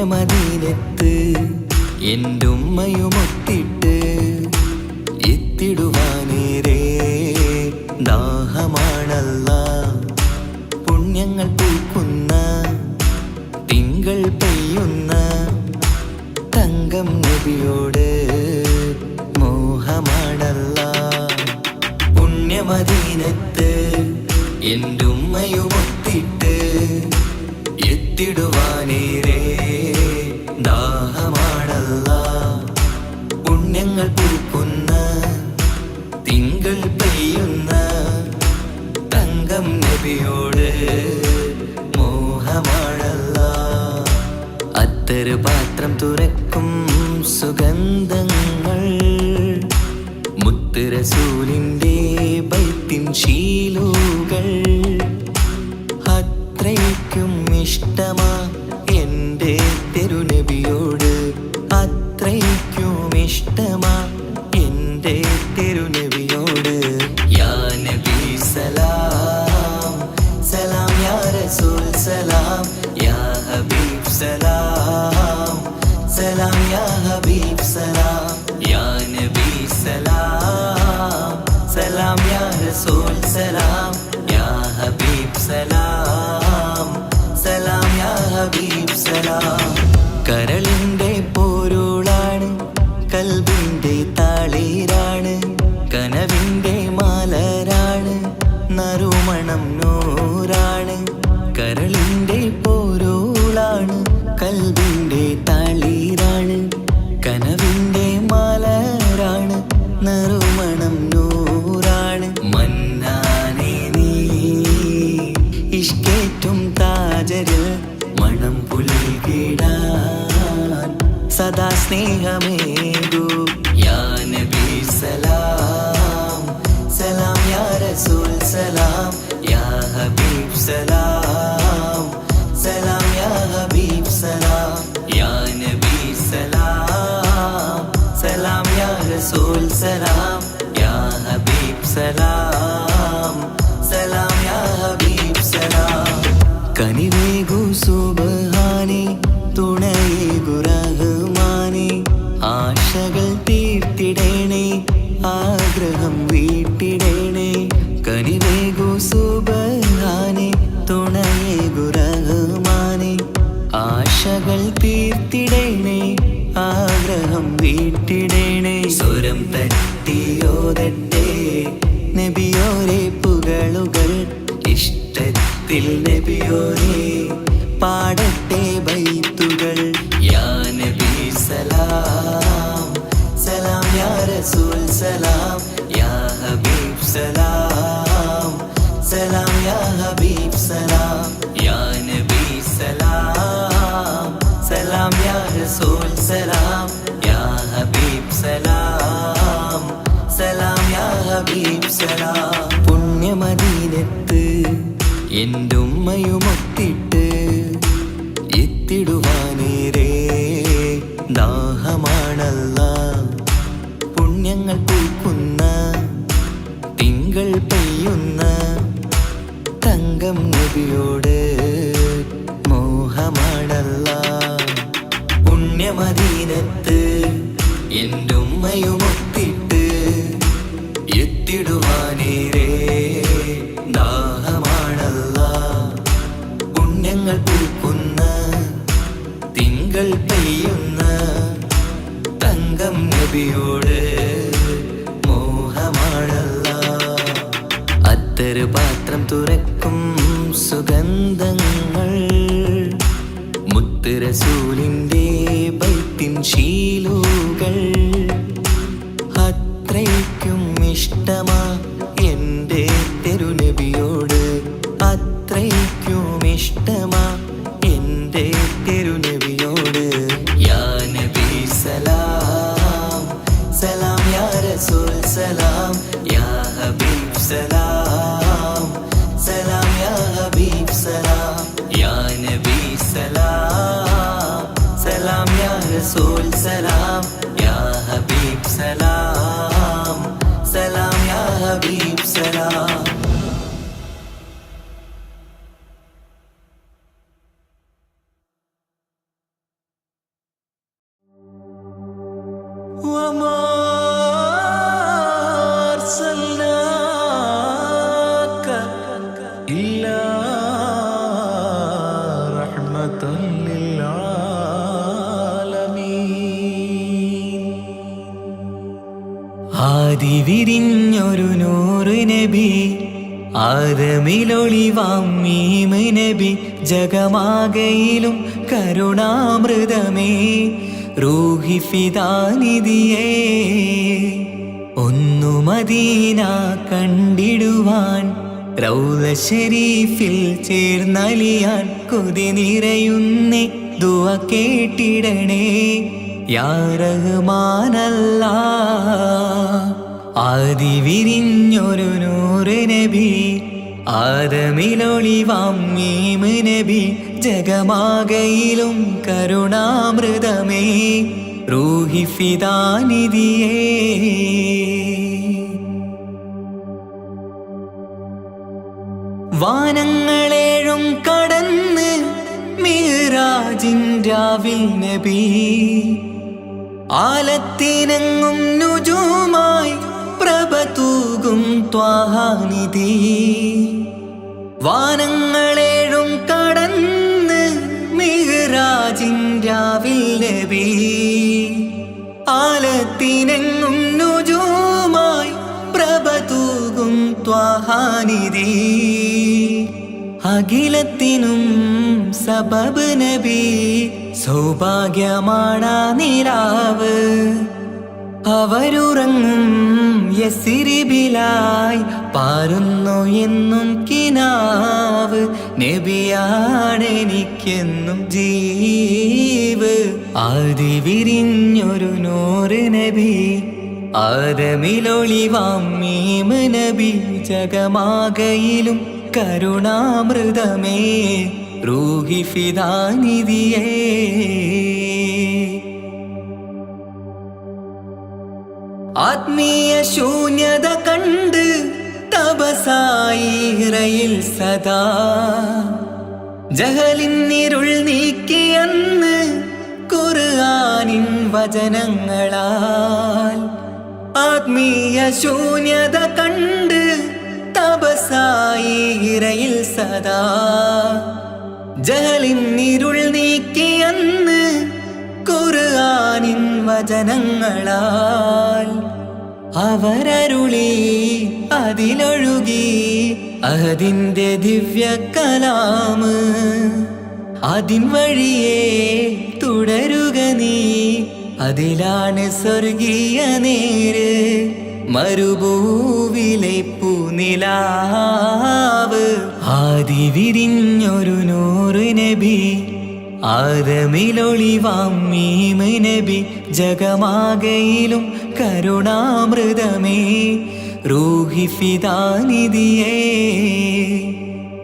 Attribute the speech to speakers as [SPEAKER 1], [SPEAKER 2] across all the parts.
[SPEAKER 1] പുണ്യമദീനത്ത് എന്റുമ്മയുമൊത്തിട്ട് എത്തിടുവാനേറെ ദാഹമാണല്ലാ. പുണ്യങ്ങൾ പൂക്കുന്ന തിങ്കൾ പെയ്യുന്ന തങ്കം നബിയോട് മോഹമാണല്ലാ. പുണ്യമദീനത്ത് എന്റുമ്മയുമൊത്തിട്ട് എത്തിടുവാനേറെ ദാഹമാണല്ലാ. പുണ്യങ്ങൾ പൂക്കുന്ന തിങ്കൾ പെയ്യുന്ന തങ്കം നബിയോട് മോഹമാണല്ലാ. അത്തറ് പാത്രം തുറക്കും സുഗന്ധങ്ങൾ മുത്ത് റസൂലിന്റെ ബൈത്തിൻ ശീലുകൾ. അത്രയ്ക്കും ഇഷ്ടമാ എൻ്റെ തിരുനബിയോട്, അത്രയ്ക്കും ഇഷ്ടമാ എൻ്റെ തിരുനബിയോട്. യാ നബി സലാം സലാം, യാ റസൂൽ സലാം, യാ ഹബീബ് സലാം സലാം, യാ ഹബീബ് സലാം, യാ നബി സലാം സലാം, യാ റസൂൽ സലാം, യാ ഹബീബ് സലാം സലാം, യാ ഹബീബ് സലാം. കരളിൻ്റെ പോരുളാണ്, കൽബിൻ്റെ താളീരാണ്, കനവിൻ്റെ മാലരാണ്, നറുമണം നൂറാണ്. കരളിൻ്റെ പോരുളാണ്, കൽബിൻ്റെ താളീരാണ്, കനവിൻ്റെ മാലരാണ്, നറുമണം നൂറാണ്. മന്നാനേ നീ ഇഷ്കേറ്റും താജരിൽ മണം പുൽകിടാൻ സദാ സ്നേഹമേകൂ. യാ നബി സലാം സലാം, യാ റസൂൽ സലാം, യാ ഹബീബ് സലാം സലാം, യാ ഹബീബ് സലാം, യാ നബി സലാം സലാം, യാ റസൂൽ സലാം, യാ ഹബീബ് സലാം സലാം, യാ ഹബീബ് സലാം. കനിവേകു സുബ്ഹാനേ, തുണയേകു റഹ്മാനേ, ആശകൾ തീർത്തിടേണേ, ആഗ്രഹം വീട്ടിടേണേ. കനിവേകു സുബ്ഹാനേ, തുണയേകു റഹ്മാനേ, ആശകൾ തീർത്തിടേണേ, ആഗ്രഹം വീട്ടിടേണേ. സ്വരം തട്ടിയോതട്ടെ നബിയോരെ പുകളുകൾ, ഇഷ്ടത്തിൽ നബിയോരെ പാടട്ടെ ബൈത്തുകൾ. യാ നബി സലാം സലാം, യാ റസൂൽ സലാം, യാ ഹബീബ് സലാം സലാം, യാ ഹബീബ് സലാം, യാ നബി സലാം സലാം, യാ റസൂൽ സലാം, യാ ഹബീബ് സലാം സലാം, യാ ഹബീബ് സലാം. പുണ്യമദീനത്ത് എന്റുമ്മയുമൊത്തിട്ട് എത്തിടുവാനേറെ ദാഹമാണല്ലാ. പുണ്യങ്ങൾ പൂക്കുന്ന തിങ്കൾ പെയ്യുന്ന തങ്കം നബിയോട് മോഹമാണല്ലാ. പുണ്യമദീനത്ത് എന്റുമ്മയുമൊത്തിട്ട് എത്തിടുവാനേറെ ദാഹമാണല്ലാ. പുണ്യങ്ങൾ പൂക്കുന്ന തിങ്കൾ പെയ്യുന്ന തങ്കം നബിയോട് മോഹമാണല്ലാ. അത്തറ് പാത്രം തുറക്കും സുഗന്ധങ്ങൾ മുത്ത് റസൂലിന്റെ ബൈത്തിൻ ശീലുകൾ. അത്രയ്ക്കും ഇഷ്ടമാ എൻ്റെ തിരുനബിയോട്, അത്രയ്ക്കും ഇഷ്ടമാ എൻ്റെ തിരുനബിയോട്. യാ നബി സലാം സലാം, യാ റസൂൽ സലാം, യാ ഹബീബ് സലാം സലാം, യാ ഹബീബ് സലാം, യാ നബി സലാം സലാം, യാ റസൂൽ സലാം, യാ ഹബീബ് സലാം സലാം, യാ ഹബീബ് സലാം. നബി ആദമിലൊളിവാം മീമ് നബി ജഗമാകയിലും കരുണാമൃതമേ റൂഹി ഫിദാനിധിയേ ഒന്നു മദീന കണ്ടിടുവാൻ റൗള ശരീഫിൽ ചേർന്നലിയാൻ കൊതി നിറയുന്നേ ദുആ കേട്ടിടണേ യാ റഹ്മാനല്ലാഹ് ആദി വിരിഞ്ഞൊരു നൂറ് നബി ആദമിലൊളിവാം മീമ് നബി ജഗമാകയിലും കരുണാമൃതമേ റൂഹി ഫിദാനിധിയേ വാനങ്ങളേഴും കടന്ന് മിഹ്റാജിൻ രാവിൽ നബി ആലത്തിനെങ്ങും നുജൂമായി പ്രഭ തൂകും ത്വാഹാനിധി വാനങ്ങളേഴും കടന്ന് മിഹ്റാജിൻ രാവിൽ നബി ആലത്തിനെങ്ങും നുജൂമായി പ്രഭ തൂകും ത്വാഹാനിധി അഖിലത്തിനും സബബ് നബി സൗഭാഗ്യമാണാ നിലാവ് അവരുറങ്ങും യസിരിബിലായി പാരുന്നു എന്നും കിനാവ് നബിയാണെനിക്കെന്നും ജീവ് ആദി വിരിഞ്ഞൊരു നൂറ് നബി ആദമിലൊളിവാം മീമ് നബി ജഗമാകയിലും കരുണാമൃതമേ റൂഹി ഫിദാനിധിയേ ആത്മീയ ശൂന്യത കണ്ട് തപസായി ഇറയിൽ സദാ ജഹലിന്നിരുൾ നീക്കിയന്ന് ഖുർആനിൻ വചനങ്ങളാൽ ആത്മീയ ശൂന്യത കണ്ട് തപസായി ഇറയിൽ സദാ ജഹലിന്നിരുൾ നീക്കിയന്ന് ഖുർആനിൻ വചനങ്ങളാൽ അവരരുളി അതിലൊഴുകി അതിൻ്റെ ദിവ്യ കലാമ് അതിൻ വഴിയേ തുടരുക നീ അതിലാണ് സ്വർഗീയ നേര് മരുഭൂവിലെ പൂനിലാവ് ആദി വിരിഞ്ഞൊരു നൂറ് നബി ആദമിലൊളിവാം മീമ് നബി ജഗമാകയിലും കരുണാമൃതമേ റൂഹി ഫിദാനിധിയേ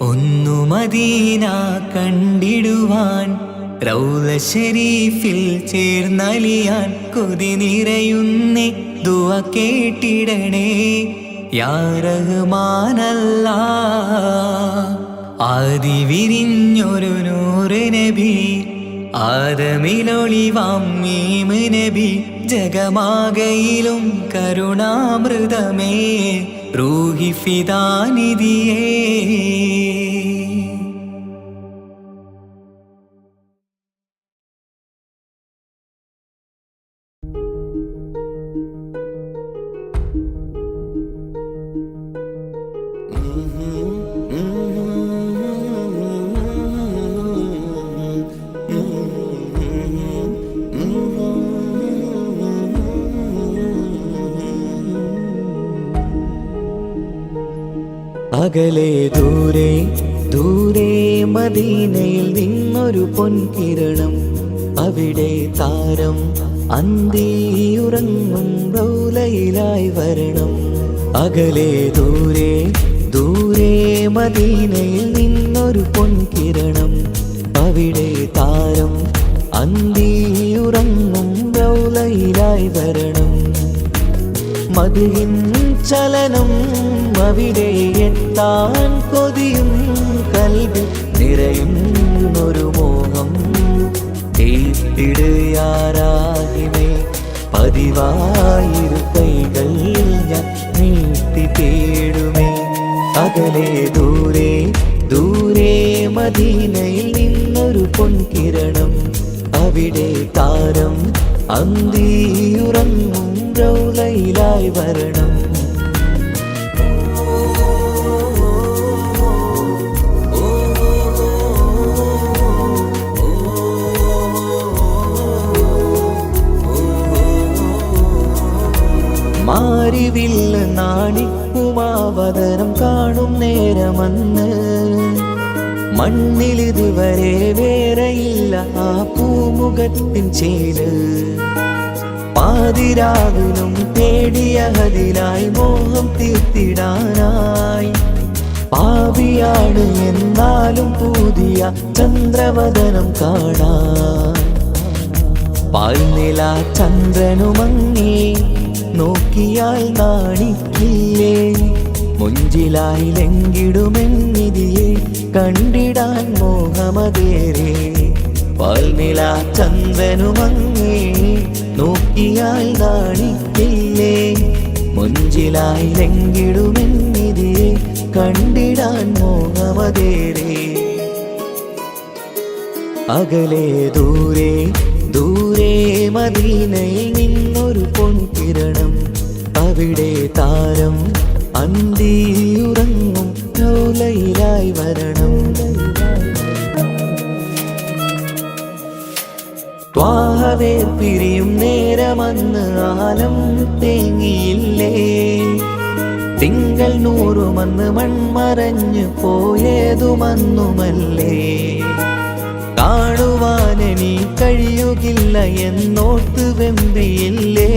[SPEAKER 1] ഒന്നു മദീന കണ്ടിടുവാൻ റൗള ശരീഫിൽ ചേർന്നലിയാൻ കൊതി നിറയുന്നേ ദുആ കേട്ടിടണേ യാ റഹ്മാനല്ലാഹ് ആദി വിരിഞ്ഞൊരു നൂറ് നബി ആദമിലൊളിവാം മീമ് നബി ജഗമാകയിലും കരുണാമൃതമേ റൂഹി ഫിദാനിധിയേ അകലെ ദൂരെ ദൂരെ മദീനയിൽ നിന്നൊരു പൊൻകിരണം അവിടെ താരം അന്തിയുറങ്ങും റൗലയിലായി വരണം അകലെ ദൂരെ ദൂരെ മദീനയിൽ നിന്നൊരു പൊൻകിരണം അവിടെ താരം അന്തിയുറങ്ങും റൗലയിലായി വരണം മദിഹിൻ ചലനം അവിടെ എത്താൻ കൊതിയും കൽബിൽ നിറയുന്നൊരു മോഹം തീർത്തിടുയാരാകിമേ പതിവായിരു കൈകൾ ഞാൻ നീട്ടി തേടുമേ അകലെ ദൂരെ ദൂരെ മദീനയിൽ നിന്നൊരു പൊൻകിരണം അവിടെ താരം അന്തിയുറങ്ങും റൗലയിലായി വരണം പാദം കാണും നേരമന്ന് മണ്ണിലിതുവരെ വേറെയില്ല ആ പൂമുഖത്തിൻ ചേല്. പാതിരാവിലും തേടിയ ഹദിലായി മോഹം തീർത്തിടാനായി പാപിയാണ് എന്നാലും പുതിയ ചന്ദ്രവദനം കാണാൻ. പാൽനില ചന്ദ്രനുമങ്ങി നോക്കിയാൽ നാണിക്കില്ലേ മുഞ്ചിലായി ലംഘിടുമെന്നിതിയെ കണ്ടിടാൻ മോഹമതേറെ. പാൽനില ചന്ദ്രനുമങ്ങി നോക്കിയാൽ നാണിക്കില്ലേ മുഞ്ചിലായി ലംഘിടുമെന്നിതിയെ കണ്ടിടാൻ മോഹമതേറെ. അകലെ ദൂരെ ദൂരെ മദീനയിൽ നിന്നൊരു പൊൻകിരണം. അവിടെ താരം അന്തിയുറങ്ങും റൗലയിലായി വരണം. ത്വാഹവേ പിരിയും നേരമന്ന് ആലം തേങ്ങിയില്ലേ തിങ്കൾ നൂറുമന്ന് മൺമറഞ്ഞു പോയതുമന്നുമല്ലേ. കാണുവാനെനി കഴിയുകില്ല എന്നോർത്ത് വെമ്പിയില്ലേ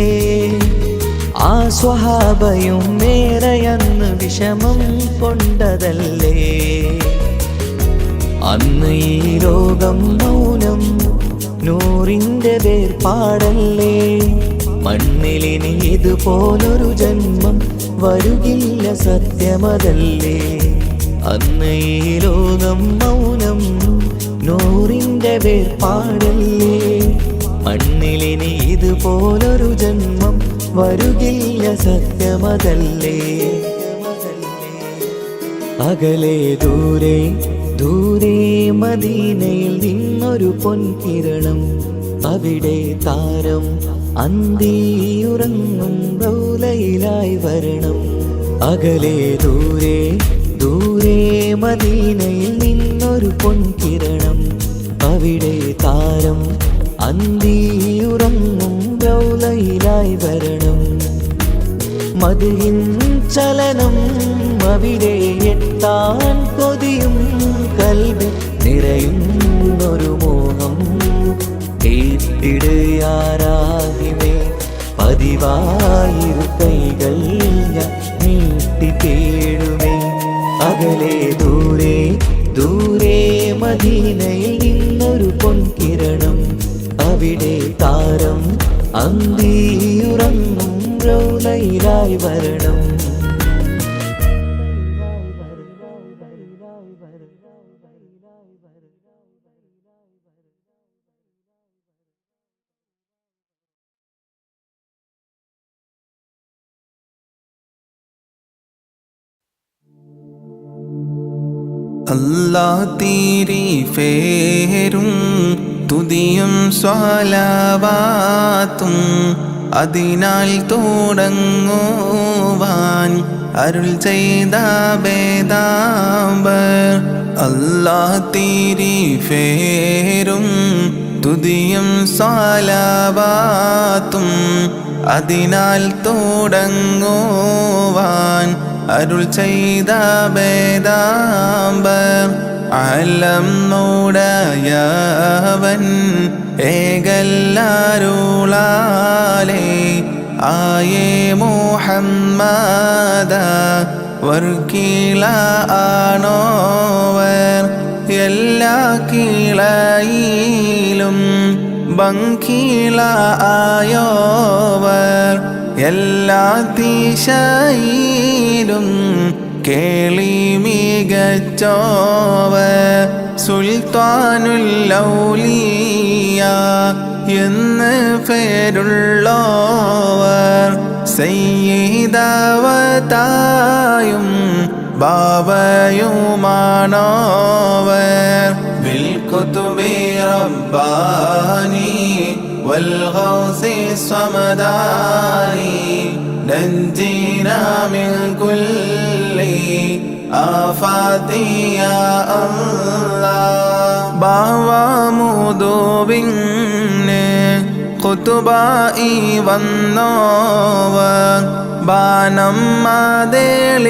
[SPEAKER 1] ആ സ്വഹാബയും മേറയന്ന് വിഷമം കൊണ്ടതല്ലേ. അന്ന് ഈ ലോകം മൗനം നൂറിൻ്റെ വേർപാടല്ലേ. മണ്ണിലിനി ഇതുപോലൊരു ജന്മം വരുകില്ല സത്യമതല്ലേ. അന്ന് ഈ ലോകം മൗനം നൂറിൻ്റെ വേർപാടല്ലേ. മണ്ണിലിനി ഇതുപോലൊരു ജന്മം വരുകില്ല സത്യമതല്ലേ. അകലെ ദൂരെ ദൂരെ മദീനയിൽ നിന്നൊരു പൊൻകിരണം. അവിടെ താരം അന്തിയുറങ്ങും റൗലയിലായി വരണം. അകലെ ദൂരെ ദൂരെ മദീനയിൽ നിന്നൊരു പൊൻകിരണം. അവിടെ താരം അന്തിയുറങ്ങും റൗലയിലായി വരണം. മദിഹിൻ ചലനം അവിടെ എത്താൻ കൊതിയും കൽബിൽ നിറയുന്നൊരു മോഹം. കേട്ടിടുയാരാഹിമേ പതിവായിരു കൈകൾ ഞാൻ നീട്ടി തേടുമേ. അകലെ ദൂരെ ദൂരെ മദീനയിൽ നിന്നൊരു പൊൻകിരണം. അവിടെ താരം അന്തിയുറങ്ങും റൗലയിലായി വരണം.
[SPEAKER 2] അല്ലാഹ് തീരി ഫേരും തുതിയും സ്വലാവാത്തും അതിനാൽ തുടങ്ങുവാൻ അരുൾ ചെയ്ത വേദാംബർ. അല്ലാഹ് തീരി ഫേരും തുതിയും സ്വലാവാത്തും അതിനാൽ തുടങ്ങുവാൻ അരുൾ ചെയ്ത വേദാംബർ. അലം നോടയവൻ ഏകല്ലാരുളാലേ ആയേ മുഹമ്മദ വർക്കീള ആണോവർ. എല്ലാ കീളയിലും ബങ്കീള ആയോവർ. എല്ലാ ദിശയിലും കേളി മികച്ചോവർ. സുൽത്താനുൽ ഔലിയ എന്ന് പേരുള്ളോവർ. സയ്യിദവതായും ബാബയുമാണോവർ. ബിൽ കുതുബി റബ്ബാനി വൽ ഗൗസി സമദാനി നഞ്ജിനാ മിൻ കുല്ലി ആഫാതി യാ അല്ലാഹ്. ബാവമുദുവിന് കുതുബായി വന്നോവർ. ബാനം മാതേളിയിലും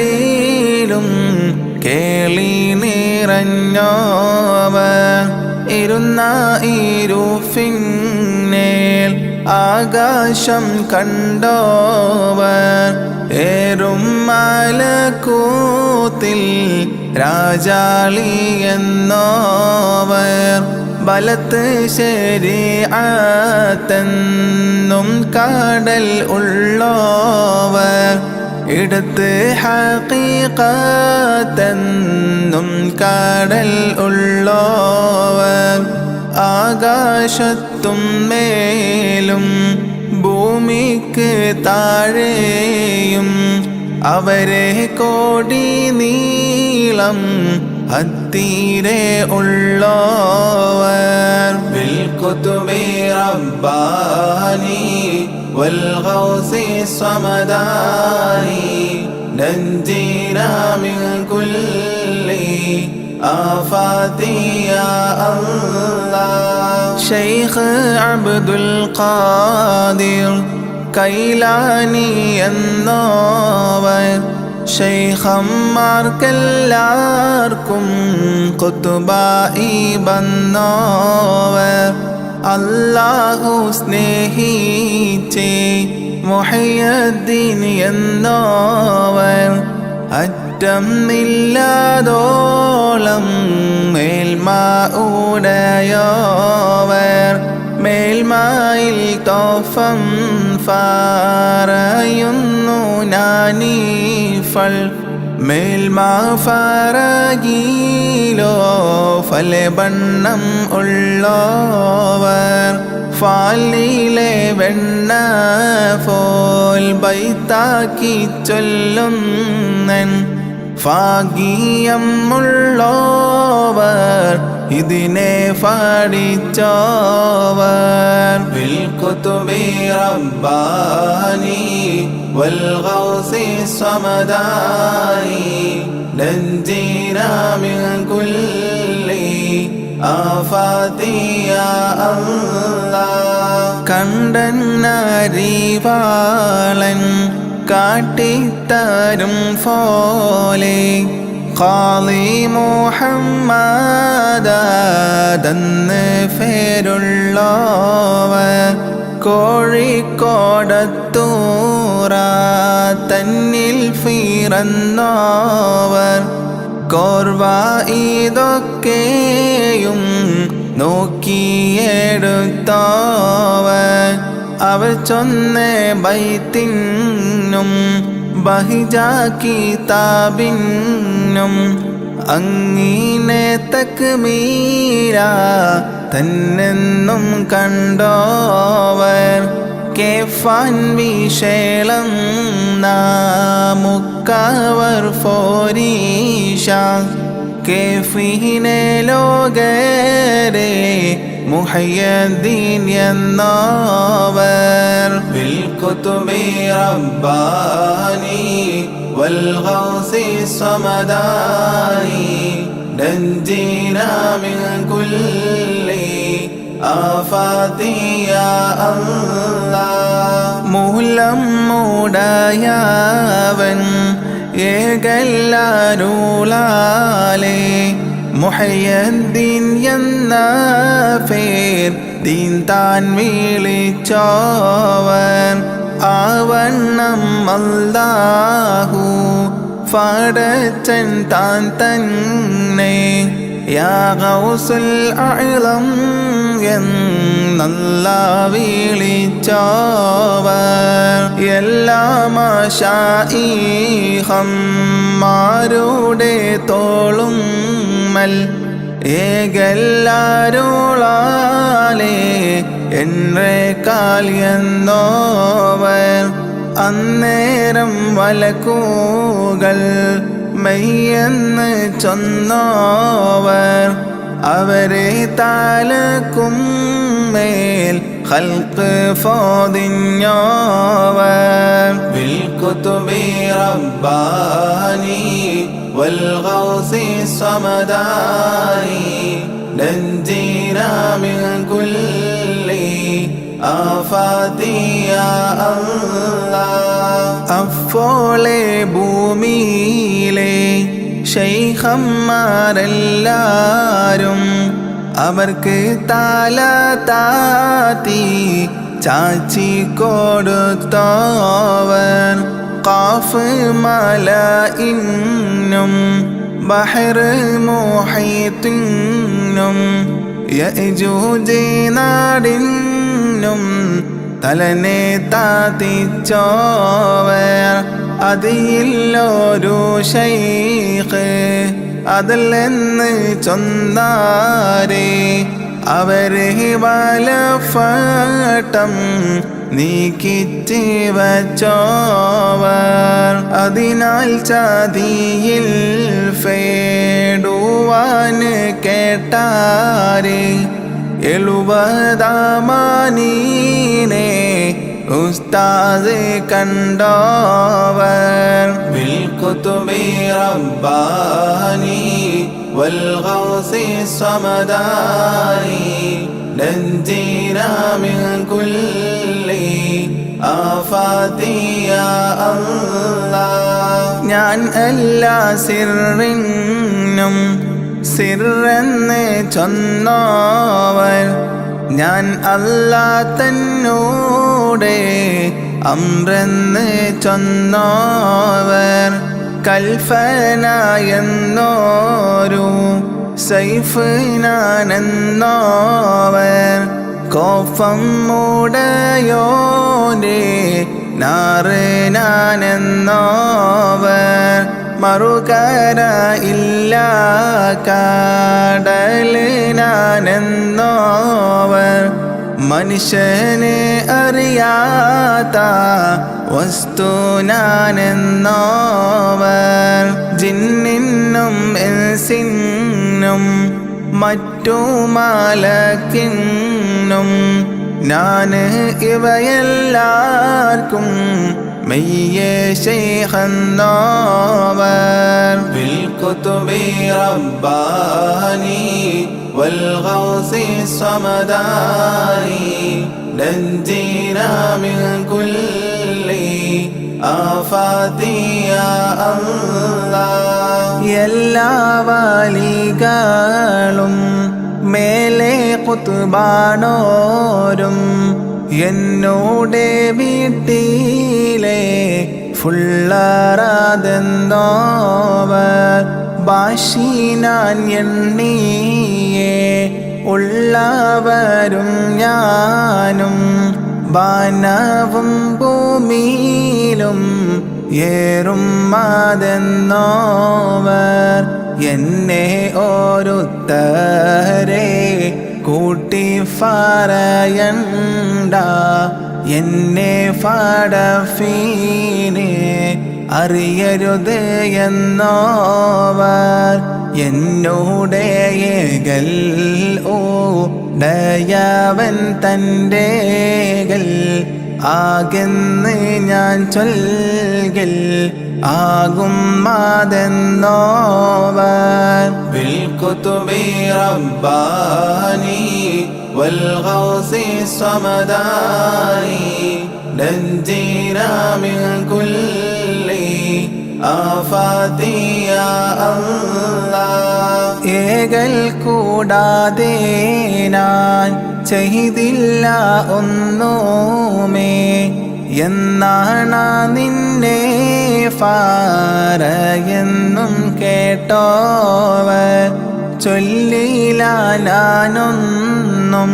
[SPEAKER 2] കേളി നിറഞ്ഞോവർ ഇരുന്ന ഇരുഫിന്നേൽ ആകാശം കണ്ടോവർ ഏറും മലക്കൂത്തിൽ രാജാളി എന്നോവർ ബലത്ത് ശരീഅത്തെന്നും കടൽ ഉള്ളോവർ ഇടത്ത് ഹഖീഖത്തെന്നും കടൽ ഉള്ളോവർ ആകാശത്തും മേലും ഭൂമിക്ക് താഴെയും അവരെ കോടി നീളം ഹത്തീരെ ഉള്ളോവർ ബിൽ കുതുബി റബ്ബാനി വൽ ഗൗസി സമദാനി നഞ്ജീനാ മിൻ കുല്ലി ആഫാതി യാ അല്ലാഹ് ശൈഖ് അബ്ദുൽ ഖാദിർ കൈലാനി എന്നോവർ ശൈഖന്മാർക്കെല്ലാവർക്കും ഖുതുബായി വന്നോവർ അല്ലാഹു സ്നേഹിച്ചേ മുഹയ്യദ്ദീൻ എന്നോവർ അറ്റം ഇല്ലാതോളം മേൽമ ഉടയോവർ മേൽമായിൽ തോഫം ഫാറയുന്നു നാനീഫൾ മേൽമ ഫാറഗീലോ ഫലബണ്ണം ഉള്ളോവർ ഫാലിലെ വെണ്ണ ഫോൽ ബൈത്താക്കി ചൊല്ലുന്നൻ ഫാഗിയം ഉള്ളോവർ ഇതിനെ ഫാടിച്ചോവർ ബിൽ കുതുബി റബ്ബാനി വൽ ഗൗസി സമദാനി നഞ്ജീനാ മിൻ കുല്ലി ആഫാതി യാ അല്ലാഹ് കണ്ടന്നരിവാളൻ കാട്ടിത്തരും പോലെ ഖാളി മുഹമ്മദെന്ന് പേരുള്ളവർ കോഴിക്കോടത്തൂറ തന്നിൽ പിറന്നവർ കോർവ ഇതൊക്കെയും നോക്കിയെടുത്തവർ അവർ ചൊന്ന ബൈത്തിനും ബഹിജ കിതാബിനും അങ്ങിനെ തക്മീര തന്നെന്നും കണ്ടോവർ കേഫാൻ വിശേളം നാമുക്കവർ ഫോരീഷ കേഫിനെ ലോകരെ മുഹയ്യദ്ദീൻ എന്നോവർ ബിൽ കുതുബി റബ്ബാനി വൽ ഗൗസി സമദാനി നഞ്ജീനാ മിൻ കുല്ലി ആഫാതി യാ അല്ലാഹ് മൂലം മൂടയവൻ ഏകല്ലാരുളാലേ മുഹയ്യദ്ദീൻ എന്ന പേർ ദീൻ താൻ വിളിച്ചോവർ ആവണ്ണം അല്ലാഹു ഫടച്ചൻ താൻ തന്നെ യാ ഗൗസുൽ അഅ്ലം എന്നല്ല വിളിച്ചോവർ എല്ലാ മശായിഖന്മാരുടെ തോളും മൽ ഏകല്ലാരുളാലേ എന്നേക്കാൾ എന്നോവർ അന്നേരം വലക്കൂകൾ മെയ്യെന്ന് ചൊന്നോവർ അവരെ താലക്കും മേൽ ഖൽഖ് ഫോദിഞ്ഞോവർ ബിൽ കുതുബി റബ്ബാനി വൽ ഗൗസി സമദാനി നഞ്ജീനാ മിൻ കുല്ലി ആഫാതി യാ അല്ലാഹ് അപ്പോളെ ഭൂമിയിലെ ശൈഖന്മാരെല്ലാരും അവർക്ക് തല താത്തി ചാച്ചി കൊടുത്തോവർ ഖാഫ് മലഇന്നും ബഹർ മുഹീത്തിനും യഅജൂജ് നാടിനും തലനെ താത്തിച്ചോവർ അതിലൊരു ശൈഖ് അതിലെന്ന് ചൊന്നാരേ അവരെ വലഫട്ടം നീക്കിച്ച് വച്ചോവർ അതിനാൽ ചതിയിൽ ഫേടുവാൻ കേട്ടാരേ 70 ഉസ്താദ് കണ്ടോവർ ബിൽകുതുബി റബ്ബാനി വൽഗൗസി സമദാനി നഞ്ജീനാ മിൻ കുല്ലി ആഫാതി യാ അല്ലാഹ് ഞാൻ എല്ലാ സിറിനും സിറെന്ന് ചൊന്നോവർ ഞാൻ അല്ലാ തന്നോടെ അമ്രെന്ന് ചൊന്നോവർ കൽഫനായെന്നോരു സൈഫ് ഞാനെന്നോവർ കോഫം മൂടയോനെ നാറ് ഞാനെന്നോവർ മറുകര ഇല്ല കടല് ഞാനെന്നോവർ മനുഷ്യനെ അറിയാത്ത വസ്തു ഞാനെന്നോവർ ജിന്നിനും ഇൻസിനും മറ്റു മലക്കിനും ഞാൻ ഇവയെല്ലാവർക്കും മെയ്യേ ശൈഖെന്നോവർ ബിൽകുതുബി റബ്ബാനി വൽഗൗസി സമദാനി നഞ്ജീനാ മിൻ കുല്ലി ആഫാതി യാ അല്ലാഹ് എല്ലാ വലികളും മേലെ ഖുത്ബാനോരും എന്നോടെ വീട്ടിലെ ഫുള്ളറാതെന്നോവർ ബാഷിനാൻ എണ്ണിയേ ഉള്ളവരും ഞാനും ബാനവും ഭൂമിയിലും ഏറും മാതെന്നോവർ എന്നെ ഓരുത്തരെ കൂട്ടി പറയണ്ട എന്നെ ഫടഫീനെ അറിയരുത് എന്നോവർ എന്നോടെ ഏകൽ ഓ ഡയവൻ തൻ്റെകൾ ആകെന്ന് ഞാൻ ചൊൽകൽ ആകും മാതെന്നോവർ ബിൽകുതുബി റബ്ബാനി വൽഗൗസി സമദാനി നഞ്ജീനാ മിൻ കുല്ലി ആഫാതി യാ അല്ലാഹ് ഏകൽ കൂടാതെ ഞാൻ ചെയ്തില്ല ഒന്നുമേ എന്നാണ് നിന്നെ ഫാറയെന്നും കേട്ടോവർ ചൊല്ലില്ല ഞാനൊന്നും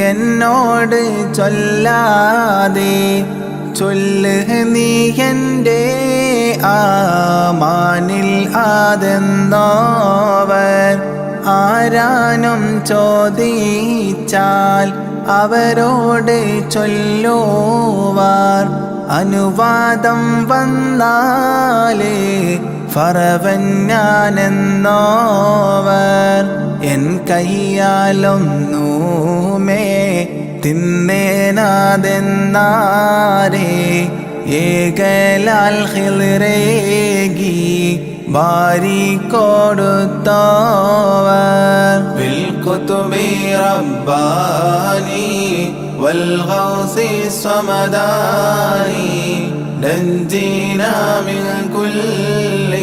[SPEAKER 2] എന്നോട് ചൊല്ലാതെ ചൊല്ല് നീ എൻ്റെ ആമാനിൽ ആതെന്നോവർ ആരാനും ചോദിച്ചാൽ അവരോട് ചൊല്ലുവാർ അനുവാദം വന്നാലേ ഫറവൻ ഞാനെന്നോവർ എൻ കയ്യാലൊന്നുമേ തിന്നേനാതെന്നാരേ ഏകലാൽ ഖിൽറേകി ബാരി കൊടുത്തോവർ ബിൽകുതുബി റബ്ബാനി വൽഗൗസി സമദാനി نجينا من كل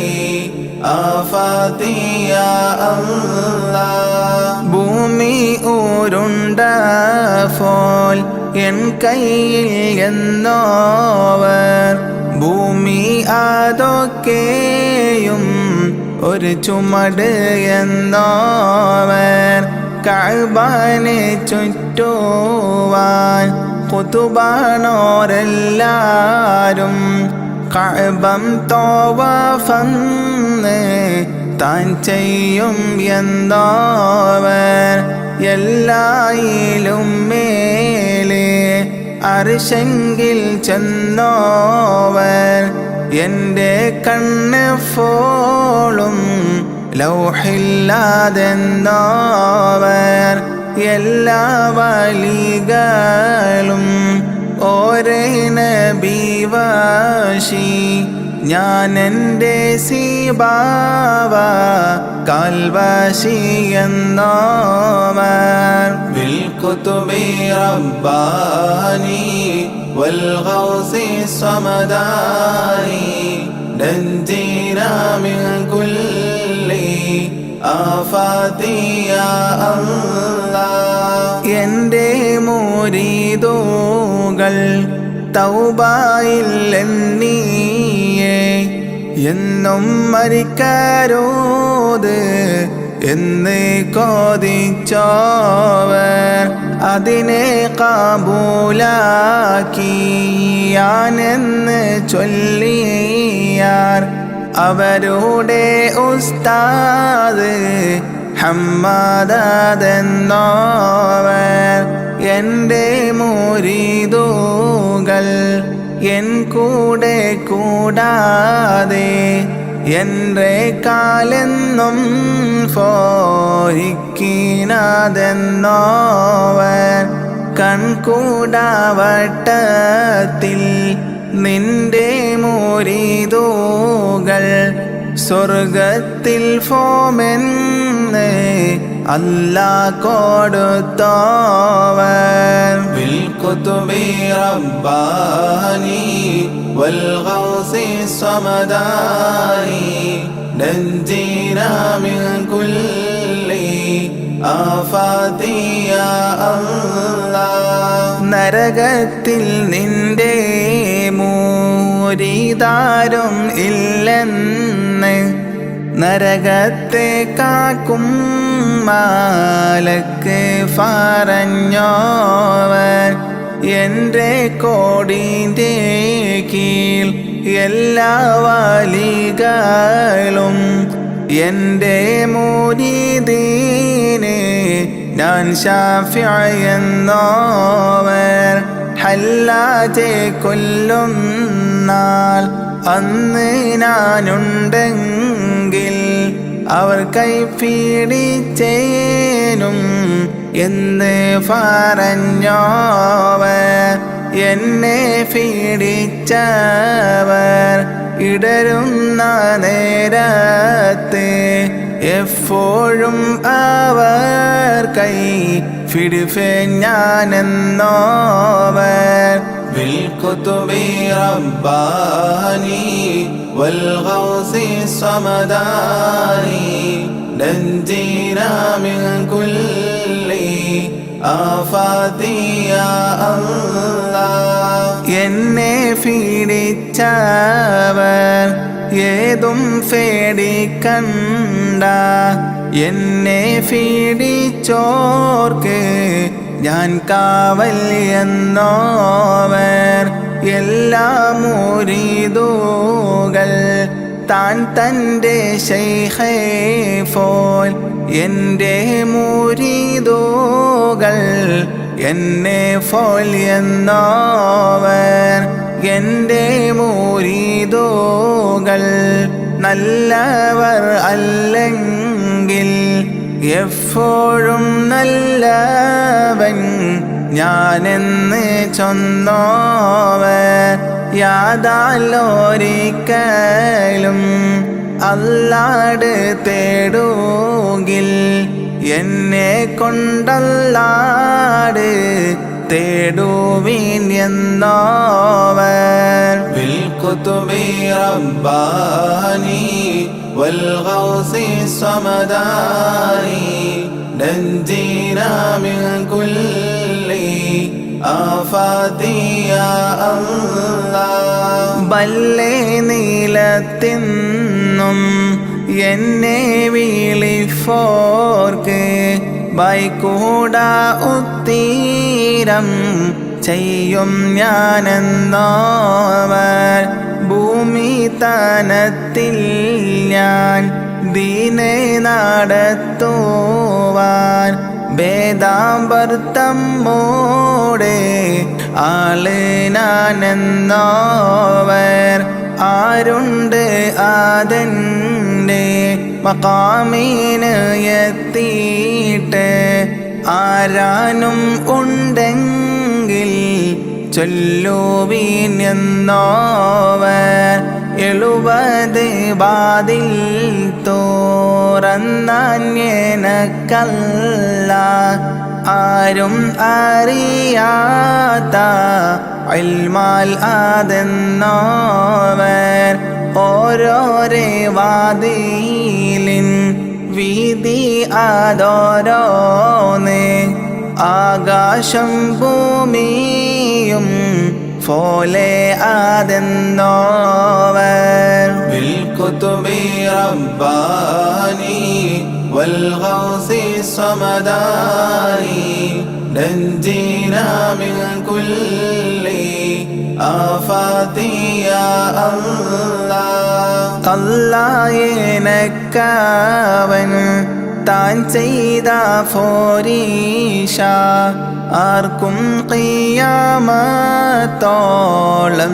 [SPEAKER 2] آفات يا الله ഭൂമി ഉരുണ്ടപ്പോൾ എൻ കയ്യിൽ എന്നോവർ ഭൂമി അതൊക്കെയും ഒരു ചുമട് എന്നോവർ കഅബനെ ചുറ്റുവാൻ ഖുതുബാനോരെല്ലാരും കഅബം തവാഫന്ന് താൻ ചെയ്യും എന്നോവർ എല്ലായിലും മേലെ അർശെങ്കിൽ ചെന്നോവർ എൻ്റെ കണ്ണ് ഫോളും ലൗഹില്ലാതെന്നോവർ എല്ലാ വലികളും ഓരേ നബിവാശി ഞാൻ എൻ്റെ സീബാവ കാൽവാശി എന്നോവർ ബിൽകുതുബി റബ്ബാനി വൽഗൗസി സമദാനി നഞ്ജീനാ മിൻ കുല്ലി ആഫാതി യാ അല്ലാഹ് എൻ്റെ മുരീദുകൾ തൗബയിൽ എണ്ണിയേ എന്നും മരിക്കരുത് എന്ന് കൊതിച്ചോവർ അതിനെ കബൂലാക്കിയാനെന്ന് ചൊല്ലിയാർ അവരുടെ ഉസ്താദ് ഹമ്മാദെന്നോവർ എൻ്റെ മുരീദുകൾ എൻ കൂടെ കൂടാതെ എൻ്റെ കാലെന്നും ഫോഹിക്കിനാതെന്നോവർ കൺകൂടാവട്ടത്തിൽ നിന്റെ മുരീദുകൾ സ്വർഗത്തിൽ ഫോമെന്ന് അല്ലാ കൊടുത്തോവർ ബിൽകുതുബി റബ്ബാനി വൽഗൗസി സമദാനി നഞ്ജീനാ മിൻ കുല്ലി ആഫാതി യാ അല്ലാഹ് നരകത്തിൽ നിന്റെ മൂരിദാരും ഇല്ലെന്ന് നരകത്തെ കാക്കും മാലക്ക് പറഞ്ഞോവർ എൻ്റെ കോടിൻ്റെ കീൽ എല്ലാ വലികളും എൻ്റെ മുരീദീനെ ഞാൻ ശാഫിഈ എന്നോവർ ഹല്ലാജെ കൊല്ലും നാൾ അന്ന് ഞാനുണ്ടെങ്കിൽ അവർ കൈപിടിച്ചേനും എന്ന് പറഞ്ഞോവർ എന്നെ പീഡിച്ചവർ ഇടരുന്ന നേരത്ത് എപ്പോഴും അവർ കൈ പിടിപ്പേ ഞാനെന്നോവർ ബിൽകുതുബി റബ്ബാനി വൽഗൗസി സമദാനി നഞ്ജീനാ മിൻ കുല്ലി ആഫാതി യാ അല്ലാഹ് എന്നെ പീഡിച്ചവർ ഏതും പേടിക്കണ്ട എന്നെ പീഡിച്ചോർക്ക് ഞാൻ കാവൽ എന്നോവർ എല്ലാ മുരീദുകൾ താൻ തൻ്റെ ശൈഖേ പോൽ എൻ്റെ മുരീദുകൾ എന്നെ പോൽ എന്നോവർ എൻ്റെ മുരീദുകൾ നല്ലവർ അല്ലെങ്കിൽ എപ്പോഴും നല്ലവൻ ഞാനെന്ന് ചൊന്നോവർ യാതാലൊരിക്കലും അല്ലാട് തേടുകിൽ എന്നെ കൊണ്ടല്ലാട് തേടുവിൻ എന്നോവർ
[SPEAKER 3] بالقطب رباني والغوث الصمداني نجينا من كل آفات يا الله
[SPEAKER 2] ബല്ലേ നീലത്തിന്നും എന്നെ വിളിഫോർക്ക് ബൈക്കൂട ഉത്തീരം ചെയ്യും ഞാനെന്നോവർ ഭൂമി തനത്തിൽ ഞാൻ ദീനെ നടത്തുവാൻ ഭേദാമ്പർത്തമ്മോടെ ആള് ഞാനെന്നോവർ ആരുണ്ട് അതെൻ്റെ മഖാമിന് എത്തിയിട്ട് ആരാനും ഉണ്ടെങ്കിൽ ചൊല്ലുവിൻ എന്നോവർ 70 വാതിൽ തുറന്നാൻ എനക്കല്ല ആരും അറിയാത്ത ഇൽമാൽ അതെന്നോവർ ഓരോരോ വാതിലിൻ വീതി അതോരോന്ന് ആകാശം ഭൂമിയും പോലെ അതെന്നോവർ
[SPEAKER 3] بالقطب رباني والغوث الصمداني نجينا من كل آفات يا الله
[SPEAKER 2] അല്ലാഹ്യനക്കവൻ താൻ ചെയ്ത ഫോരീഷ ആർക്കും ഖിയാമത്തോളം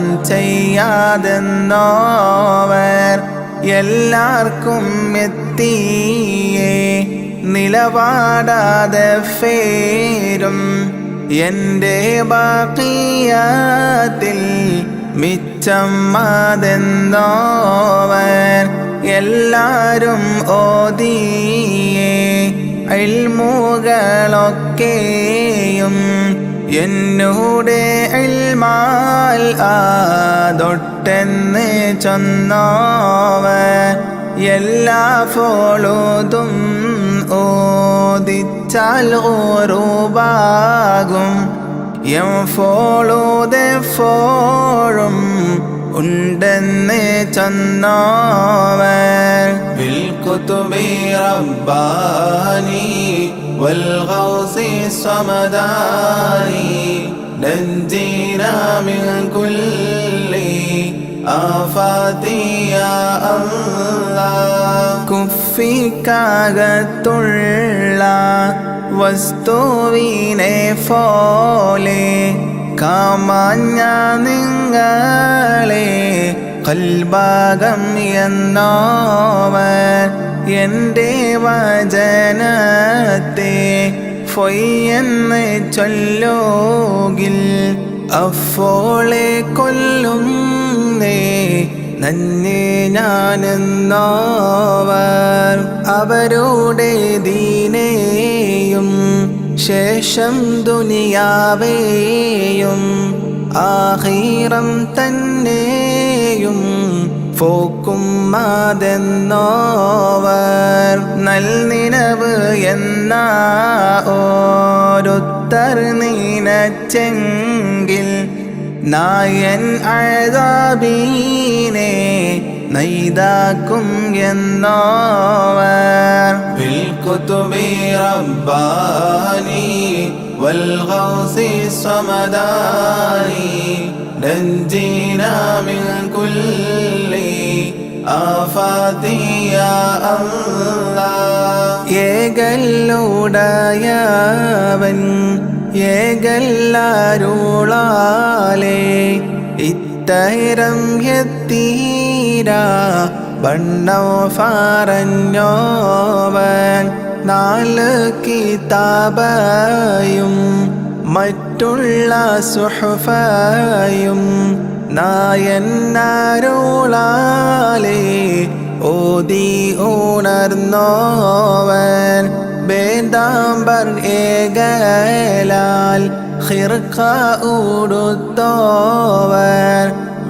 [SPEAKER 2] ചെയ്യാതെന്നോവർ എല്ലാവർക്കും എത്തിയേ നിലപാടാതെ ഫേരും എൻ്റെ ബാക്കിയാത്തിൽ മിച്ചം അതെന്നോവർ എല്ലാരും ഓതിയേ ഇൽമുകളൊക്കെയും എന്നോടെ ഇൽമാൽ ആതൊട്ടെന്ന് ചൊന്നോവർ എല്ലാ ഫോളുതും ഓദിച്ചാൽ ഓറുപാകും എപ്പോഴും ഉണ്ടെന്ന് ചൊന്നോവർ
[SPEAKER 3] بالقطب رباني والغوث الصمداني نجينا من كل آفات يا الله
[SPEAKER 2] കുഫിക്കകത്തുള്ള വസ്തുവിനെ പോലെ കാമാഞ്ഞ നിങ്ങളെ കൽഭാഗം എന്നോവർ എൻ്റെ വചനത്തെ ഫൊയ്യെന്ന് ചൊല്ലോകിൽ അഫോളെ കൊല്ലുന്നേ നന്നെ ഞാനെന്നോവർ അവരുടെ ദീനേയും ശേഷം ദുനിയാവേയും ആഖിറം തന്നെയും ഫോക്കും അതെന്നോവർ നൽനിനവ് എന്ന ഓരോരുത്തർ നീനച്ചെങ്കിൽ നായൻ അഴാബീനെ നൈതാക്കും എന്നോവർ
[SPEAKER 3] بالقطب رباني والغوث الصمداني نجينا من كل آفات يا الله
[SPEAKER 2] ഏകല്ലുടയവൻ ഏകല്ലാരുളാലേ ഇത്തരം എത്തീര ബണ്ണോ പറഞ്ഞോവൻ 4 കിതാബയും മറ്റുള്ള സുഹഫയും നായന്നാരുളാലേ ഓതി ഉണർന്നോവൻ വേദാംബർ ഏകലാൽ ഹിർഖ ഉടുത്തോവർ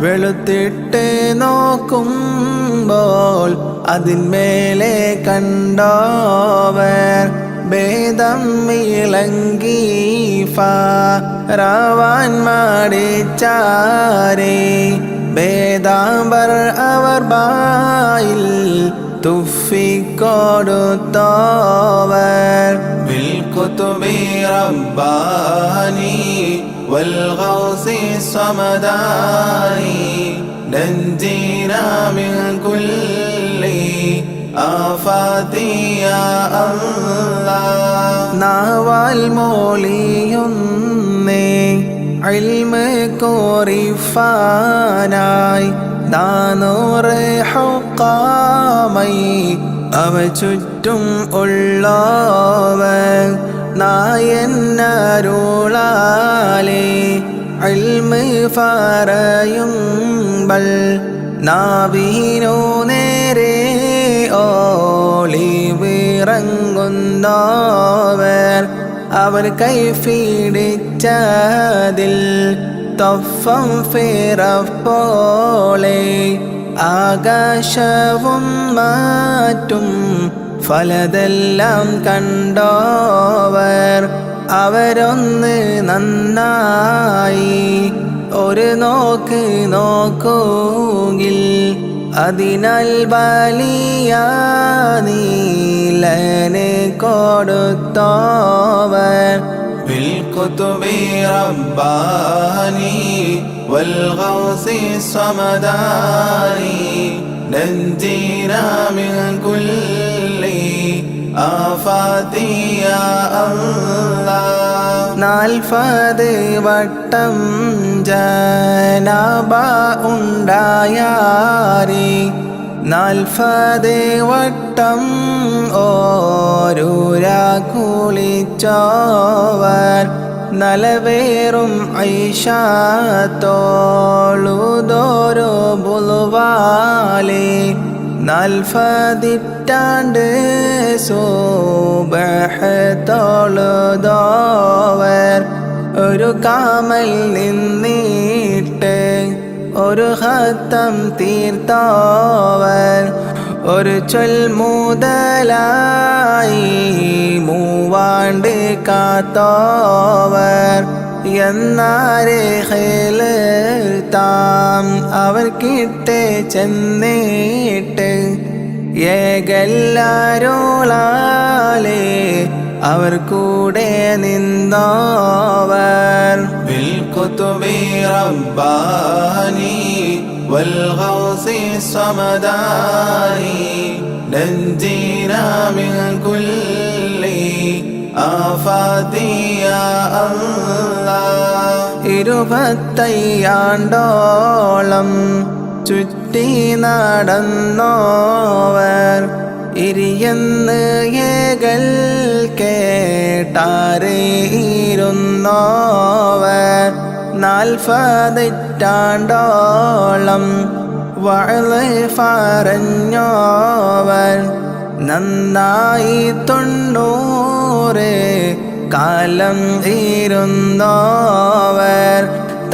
[SPEAKER 2] വെളുത്തിട്ട് നോക്കുമ്പോൾ അതിന്മേലെ കണ്ടോവർ ഭേദം ഇളങ്കി ഫറവാൻ മാടിച്ചാരേ ഭേദാംബർ അവർ ബായിൽ തുഫിക്കൊടുത്തോവർ
[SPEAKER 3] بالكتب رباني والغوث الصمداني نجينا من كل آفات يا الله
[SPEAKER 2] നാവാൽ മോളിയുന്നേ ഇൽമ് കോറിഫാനായി ദാനൂറ് ഹുക്കാമൈ അവ ചുറ്റും ഉള്ളവർ നായന്നരുളാലേ ഇൽമ് പറയുമ്പൽ നാവിനു നേരെ ഓളിവിറങ്ങുന്നവർ അവർ കൈഫിടിച്ചതിൽ തൊഫം ഫിറപ്പോളെ ആകാശവും മാറ്റും ഫലതെല്ലാം കണ്ടോവർ അവരൊന്ന് നന്നായി ഒരു നോക്ക് നോക്കുകിൽ അതിനാൽ വലിയ നീലന് കൊടുത്തോവർ
[SPEAKER 3] بالكتب رباني والغوث الصمداني نجينا من كل آفات يا الله
[SPEAKER 2] 40 വട്ടം ജനാബ ഉണ്ടായാരി 40 വട്ടം ഓരൂരാ കുളിച്ചോവർ നലവേറും ഐഷാത്തോളുദോരോ ബുളുവാലേ 40 സുബ്ഹ് തൊഴുതോവർ ഒരു കാമൽ നിന്നിട്ട് ഒരു ഹത്തം തീർത്തോവർ ഒരു ചൊൽ മുതലായി 3 കാത്തോവർ എന്നാരെ താം അവർക്കിട്ട് ചെന്നിട്ട് ഏകല്ലാരോളാലേ അവർ കൂടെ നിന്നോവർ
[SPEAKER 3] بالكتب رباني والغوث الصمداني نجينا من كل آفات يا الله
[SPEAKER 2] 25 ആണ്ടോളം ചുറ്റി നടന്നോവർ ഇരിയെന്ന് ഏകൽ കേട്ടാരേയിരുന്നോവർ 40 ആണ്ടോളം വഅള് പറഞ്ഞോവർ നന്നായി 90 കാലം ഇരുന്നോവർ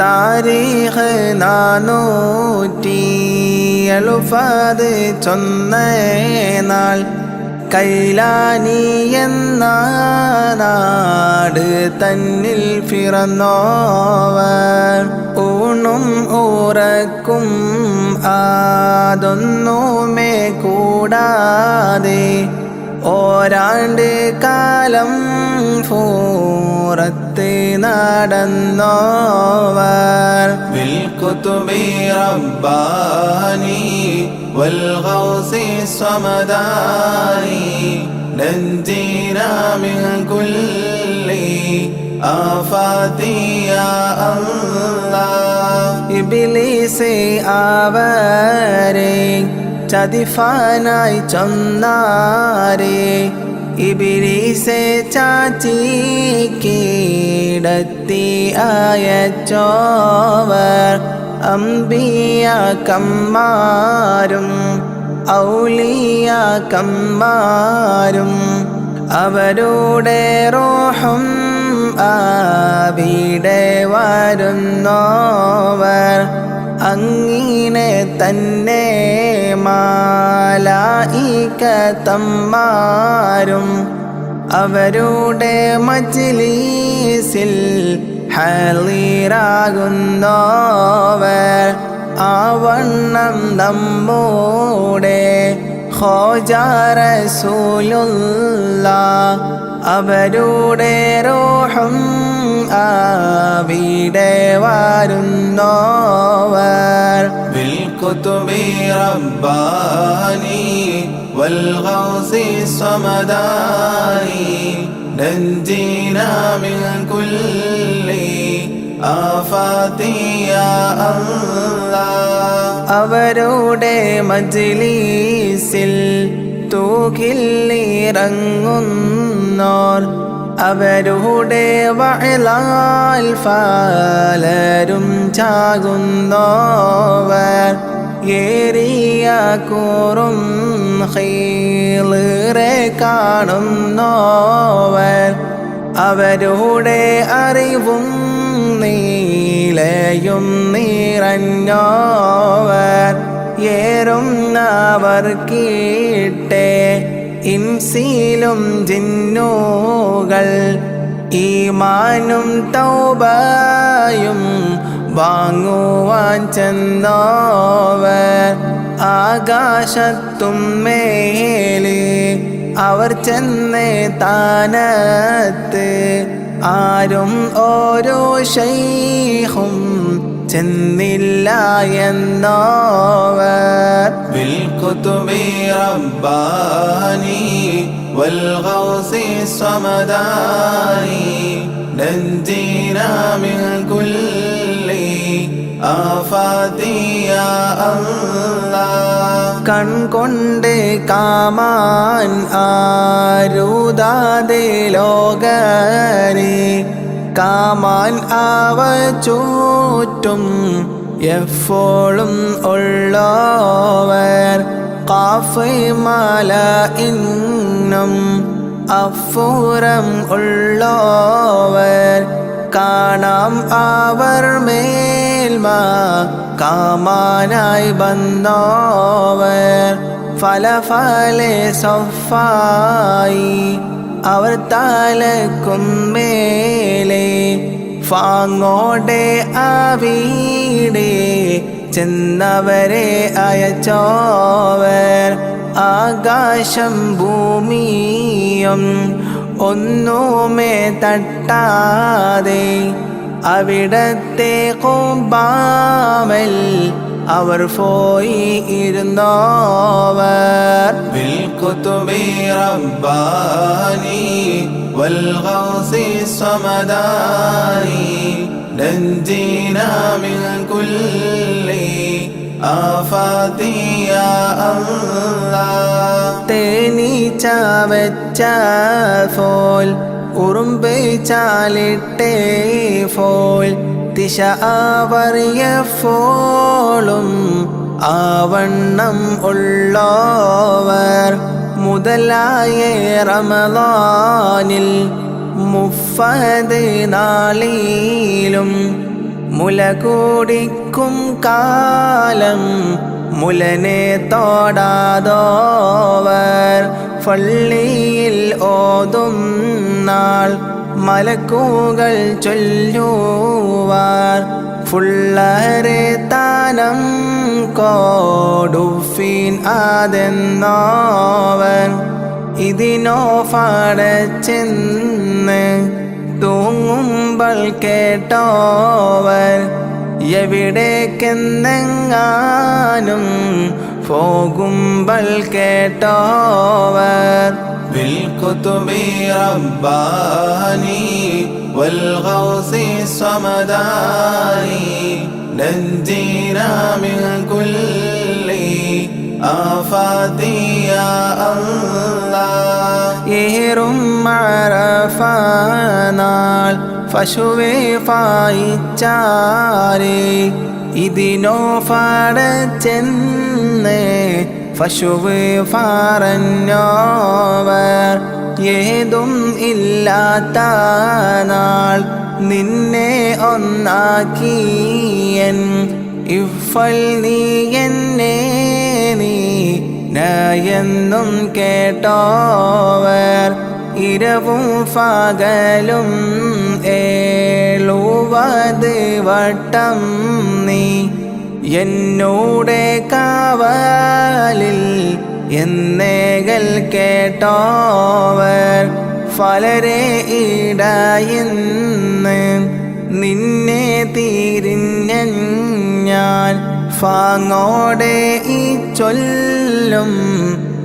[SPEAKER 2] താരീഖ് 470 ചൊന്നേനാൾ കൈലാനി എന്ന നാട് തന്നിൽ പിറന്നോവർ ഊണും ഉറക്കും അതൊന്നുമേ കൂടാതെ ഓരാണ്ട് കാലം പൂറത്ത് നടന്നോവർ
[SPEAKER 3] بالكتب رباني والغوث الصمداني نجينا من كل آفات يا الله
[SPEAKER 2] ഇബ്ലീസ് അവരെ ചതിഫാനായി ചൊന്നാരെ ഇബ്ലീസെ ചാച്ചി കീടത്തി അയച്ചോവർ അംബിയാക്കന്മാരും ഔലിയാക്കന്മാരും അവരുടെ റൂഹും അവിടെ വരുന്നോവർ അങ്ങിനെ തന്നെ മാലായികത്തമ്മാരും അവരുടെ മജ്‌ലിസിൽ ഹാളിറാകുന്നോവർ ആവണ്ണം നമ്മുടെ ഖോജാ റസൂലുള്ളാഹ് അവരുടെ റൂഹും അവിടെ വരുന്നോവർ
[SPEAKER 3] ബിൽകുതുബി റബ്ബാനി വൽഗൗസി സമദാനി നഞ്ജിനാ മിൻ കുല്ലി ആഫാതി യാ അല്ലാഹ്
[SPEAKER 2] അവരുടെ മജ്‌ലിസിൽ തൂകിലിറങ്ങുന്നോർ അവരുടെ വഅലാൽ ഫലരും ചാകുന്നോവർ ഏറിയ കൂറും ഖൈറെ കാണുന്നോവർ അവരുടെ അറിവും നീലയും നിറഞ്ഞോവർ ഏറുന്നവർ കീട്ടെ ഇൻസിലും ജിന്നുകൾ ഈമാനും തൗബയും വാങ്ങുവാൻ ചെന്നോവർ ആകാശത്തും മേലെ അവർ ചെന്നേ താനത്ത് ആരും ഓരോ ശൈഖും ചെന്നില്ല എന്നോവർ
[SPEAKER 3] ബിൽകുതുബി റബ്ബാനി വൽഗൗസി സമദാനി നഞ്ജിനാ മിൻ കുല്ലി ആഫാതി യാ അല്ലാഹ്
[SPEAKER 2] കൺകൊണ്ട് കാമാൻ ആരുതാതെ ലോകരെ കാമാൻ അവ ചൂറ്റും എപ്പോഴും ഉള്ളോവർ ഖാഫ് മല ഇന്നും അഫൂരം ഉള്ളോവർ കാണാം അവർ മേൽമ കാമാനായി വന്നോവർ ഫലഫലെ സഫായി അവർ തലക്കും മേലെ ഫാങ്ങോടെ അവിടെ ചെന്നവരെ അയച്ചോവർ ആകാശം ഭൂമിയും ഒന്നുമേ തട്ടാതെ അവിടത്തെ ഖുബാമൽ അവർ പോയി ഇരുന്നോവർ
[SPEAKER 3] ബിൽകുതുബി റബ്ബാനി വൽഗൗസി സമദാനി നഞ്ജിനാ മിൻ കുല്ലി ആഫാതി യാ അല്ലാഹ്
[SPEAKER 2] തേനീച്ച വെച്ച ഫോൽ ഉറുമ്പ് ചാലിട്ടേ ഫോൽ ദിശ ആവറിയപ്പോളും ആവണ്ണം ഉള്ളോവർ മുതലായ റമളാനിൽ മുഫദ് നാളിലും മുല കൂടിക്കും കാലം മുലനെ തോടാതോവർ പള്ളിയിൽ ഓതും നാൾ മലക്കുകൾ ചൊല്ലുവാർ ഫുള്ളരെ താനം കോടുഫീൻ ആതെന്നോവർ ഇതിനോ ഫടച്ചെന്ന് തൂങ്ങുമ്പോൾ കേട്ടോവർ എവിടേക്കെന്നെങ്ങാനും പോകുമ്പോൾ കേട്ടോവർ
[SPEAKER 3] ബിൽകുതുബി റബ്ബാനി വൽഗൗസി സമദാനി നഞ്ജിനാ മിൻ കുല്ലി ആഫാതി യാ അല്ലാഹ്
[SPEAKER 2] ഏറും അറഫ നാൾ പശുവെ പായിച്ചാരേ ഇതിനോ ഫടച്ചെന്ന് പശുവ് പറഞ്ഞോവർ ഏതും ഇല്ലാത്ത നാൾ നിന്നെ ഒന്നാക്കിയൻ ഇഫൽ നീ എന്നെ നീ നയെന്നും കേട്ടോവർ ഇരവും പകലും 70 വട്ടം നീ എന്നോടെ കാവലിൽ എന്നേകൾ കേട്ടോവർ ഫലരെ ഇടയിന്ന് നിന്നെ തിരിഞ്ഞ ഞാൻ ഫാങ്ങോടെ ഈ ചൊല്ലും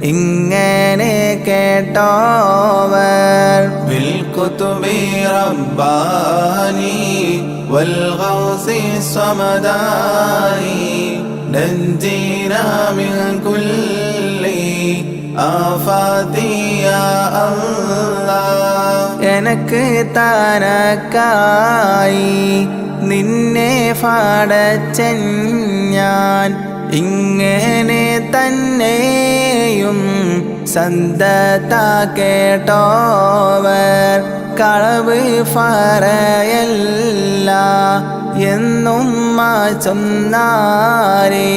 [SPEAKER 2] ഇങ്ങനെ കേട്ടോവർ
[SPEAKER 3] ബിൽകുതുബി റബ്ബാനി വൽഗൗസി സമദാനി നഞ്ജീനാ മിൻ കുല്ലി ആഫാതി യാ അല്ലാഹ്
[SPEAKER 2] എനക്ക് തനക്കായി നിന്നെ പാടച്ചൻ ഞാൻ ഇങ്ങനെ തന്നെയും സന്തത കേട്ടോവർ കളവ് പറയല്ല എന്നും ചൊന്നാരേ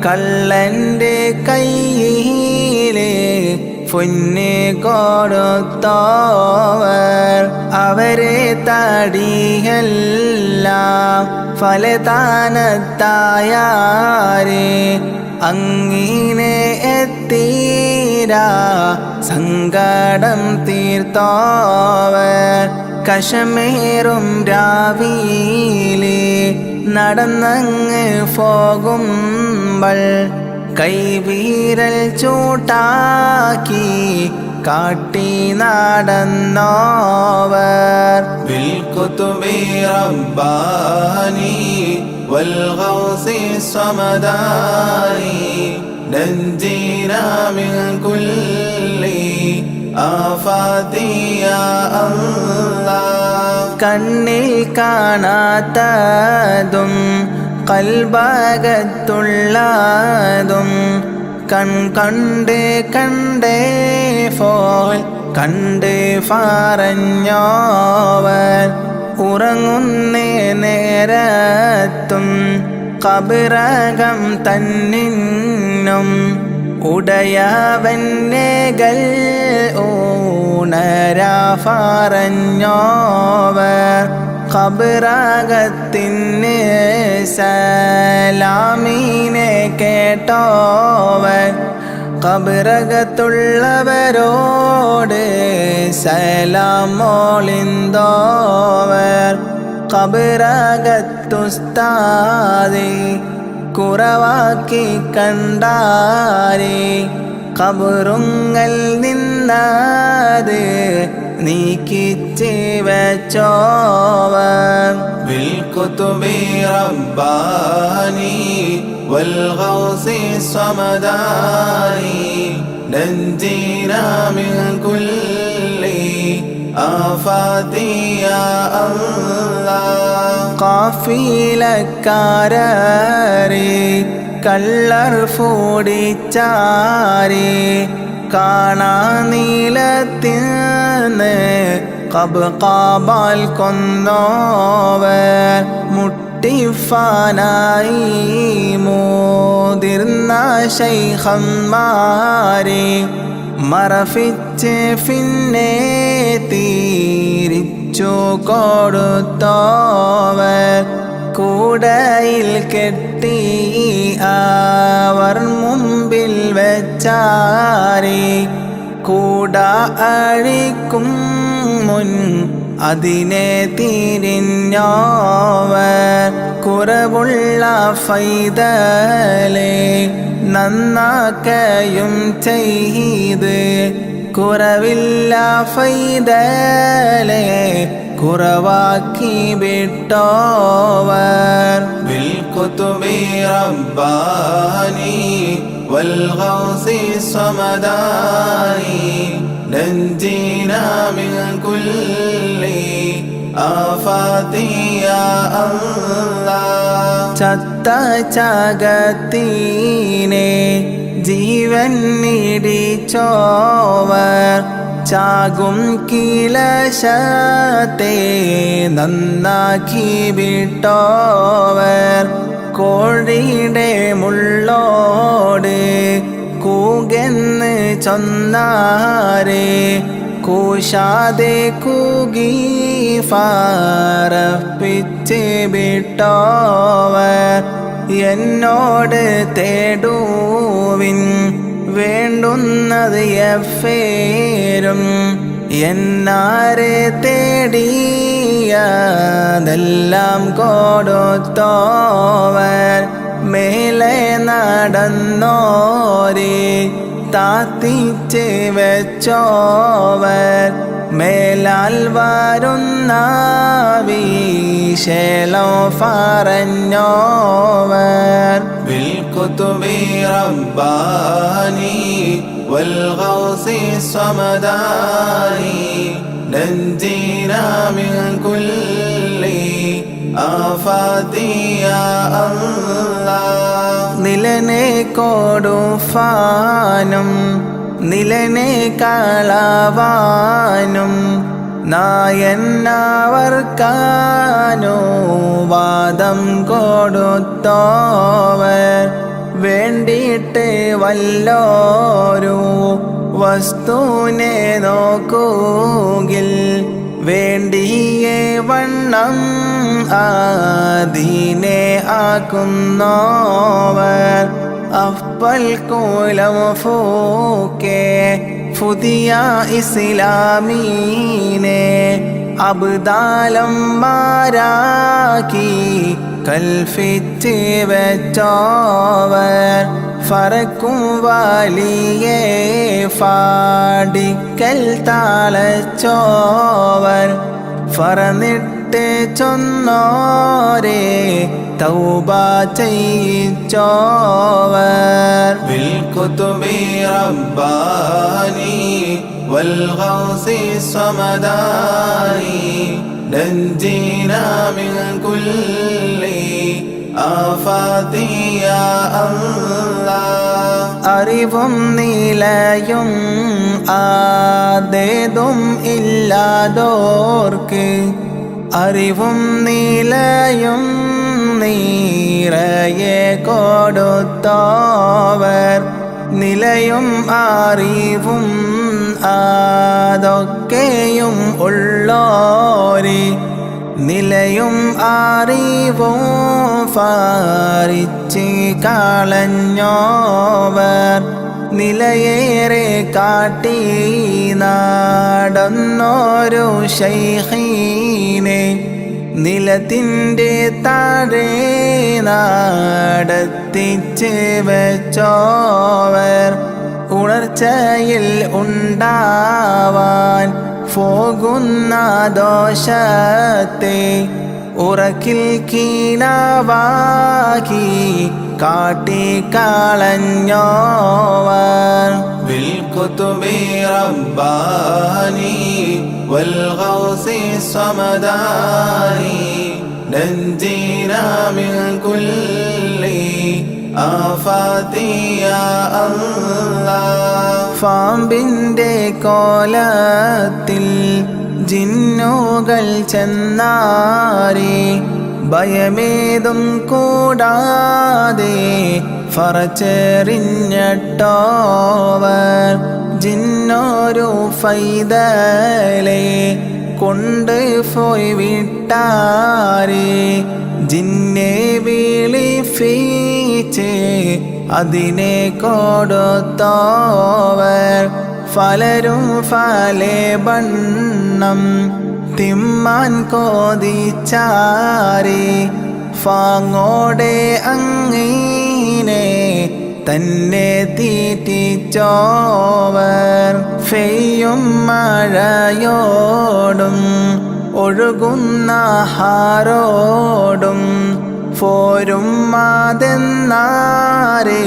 [SPEAKER 2] കള്ളൻ്റെ കയ്യിലെ പൊന്നെ കൊടുത്തോവർ അവരെ തടിയെല്ലാം ഫലദാനത്തായാരേ അങ്ങിനെ എത്തീരാ സങ്കടം തീർത്തോവർ കശമേറും രാവിലെ നടന്നങ്ങ് പോകുമ്പോൾ കൈവീരൽ ചൂട്ടാക്കി കാട്ടി നടന്നോവർ
[SPEAKER 3] ബിൽകുതുബി റബ്ബാനി വൽഗൗസി സമദാനി നഞ്ജീനാ മിൻ കുല്ലി ആഫാതി യാ അല്ലാഹ്
[SPEAKER 2] കണ്ണിൽ കാണാത്തതും കൽബകത്തുള്ളതും കണ്ടേ ഫോൽ കണ്ട് പറഞ്ഞോവർ ഉറങ്ങുന്നേ നേരത്തും കബറകം തന്നിന്നും ഉടയവന്നേകൾ ഊണരാ പറഞ്ഞോവർ ഖബറകത്തിന് സലാമിനെ കേട്ടോവർ ഖബറകത്തുള്ളവരോട് സലാം മോളിന്തോവർ ഖബറകത്തുസ്താദി കുറവാക്കി കണ്ടാരേ ഖബറുങ്ങൽ നിന്നത് നീക്കിച്ച് വെച്ചോവർ
[SPEAKER 3] ബിൽകുതുബി റബ്ബാനി വൽഗൗസി സമദാനി നഞ്ജീനാ മിൻ കുല്ലി ആഫാതി യാ അല്ലാഹ്
[SPEAKER 2] കാഫിലക്കാരേ കള്ളർ ഫോടിച്ചാരേ കാണാ നീലത്തിന്ന് കബാൽ കൊന്നോവർ മുട്ടിഫാനായി മോതിർന്ന ശൈഖന്മാരെ മറഫിച്ച് പിന്നെ തീരിച്ചു കൊടുത്തോവർ കൂടയിൽ കെട്ടി അവർ മുമ്പിൽ വെച്ചാരേ കൂട അഴിക്കും മുൻ അതിനെ തിരിഞ്ഞോവർ കുറവുള്ള ഫൈതലെ നന്നാക്കയും ചെയ്ത് കുറവില്ല ഫൈതലെ കുറവാക്കി വിട്ടോവർ
[SPEAKER 3] ബിൽകുതുബി റബ്ബാനി വൽഗൗസി സമദാനി നഞ്ജീനാ മിൻ കുല്ലി ആഫാതി യാ അല്ലാഹ്
[SPEAKER 2] ചത്ത ചകത്തീനെ ജീവൻ നീടിച്ചോവർ ചാകും കിലശത്തെ നന്നാക്കി വിട്ടോവർ കോഴിയുടെ മുള്ളോട് കൂകെന്ന് ചൊന്നാരെ കൂശാതെ കൂകി ഫാറപ്പിച്ച് വിട്ടോവർ എന്നോട് തേടുവിൻ വേണ്ടുന്നത് എഫേരും എന്നാരെ തേടിയതെല്ലാം കൊടുത്തോവർ മേലെ നടന്നോരെ താത്തിച്ച് വെച്ചോവർ മേലാൽ വരുന്ന വിശേലം പറഞ്ഞോവർ
[SPEAKER 3] بالكتب رباني والغوث الصمداني نجينا من كل آفات يا الله
[SPEAKER 2] നിലനെ കൊടുഫാനും നിലനെ കളവാനും നായന്നവർക്കാനുവാദം കൊടുത്തോവർ വേണ്ടിയിട്ട് വല്ലോരു വസ്തുവിനെ നോക്കുകിൽ വേണ്ടിയേ വണ്ണം അതിനെ ആക്കുന്നോവർ അഫ്ബൽ കുലം ഫൂക്കെ പുതിയ ഇസ്ലാമീനെ അബ്ദാലം മാരാക്കി കൽഫിച്ച് വെച്ചോവർ ഫറക്കും വലിയേ ഫാടിക്കൽ താളച്ചോവർ ഫറന്നിട്ട് ചൊന്നോരെ തൗബ ചെയ്യിച്ചോവർ
[SPEAKER 3] بالكتب رباني والغوث الصمداني نجينا من كل آفات يا الله
[SPEAKER 2] അറിവും നിലയും ആദേതും ഇല്ലാതോർക്ക് അറിവും നിലയും നീറയെ കൊടുത്തോവർ നിലയും അറിവും അതൊക്കെയും ഉള്ളോരെ നിലയും അറിവും ഫാരിച്ച് കളഞ്ഞോവർ നിലയേറെ കാട്ടി നടന്നോരു ശൈഖീനെ നിലത്തിൻ്റെ താഴെ നടത്തിച്ച് വെച്ചോവർ ഉണർച്ചയിൽ ഉണ്ടാവാൻ പോകുന്ന ദോഷത്തെ ഉറക്കിൽ കീനാവാക്കി കാട്ടിക്കളഞ്ഞോവർ
[SPEAKER 3] بالكتب رباني والغوث الصمداني نجينا من كل آفات يا الله
[SPEAKER 2] പാമ്പിൻ്റെ കോലത്തിൽ ജിന്നുകൾ ചെന്നാരെ ഭയമേതും കൂടാതെ ഫറച്ചെറിഞ്ഞിട്ടോവർ ജിന്നോരു ഫൈതലെ കൊണ്ട് പോയി വിട്ടാരെ ജിന്നെ വിളിപ്പിച്ച് അതിനെ കൊടുത്തോവർ ഫലരും ഫലേ ബണ്ണം തിമ്മാൻ കോതിച്ചാരെ ഫാങ്ങോടെ അങ്ങീനെ തന്നെ തീറ്റിച്ചോവർ ഫെയ്യും മഴയോടും ഒഴുകുന്ന ഹാരോടും ഫോരും മാതെന്നാരെ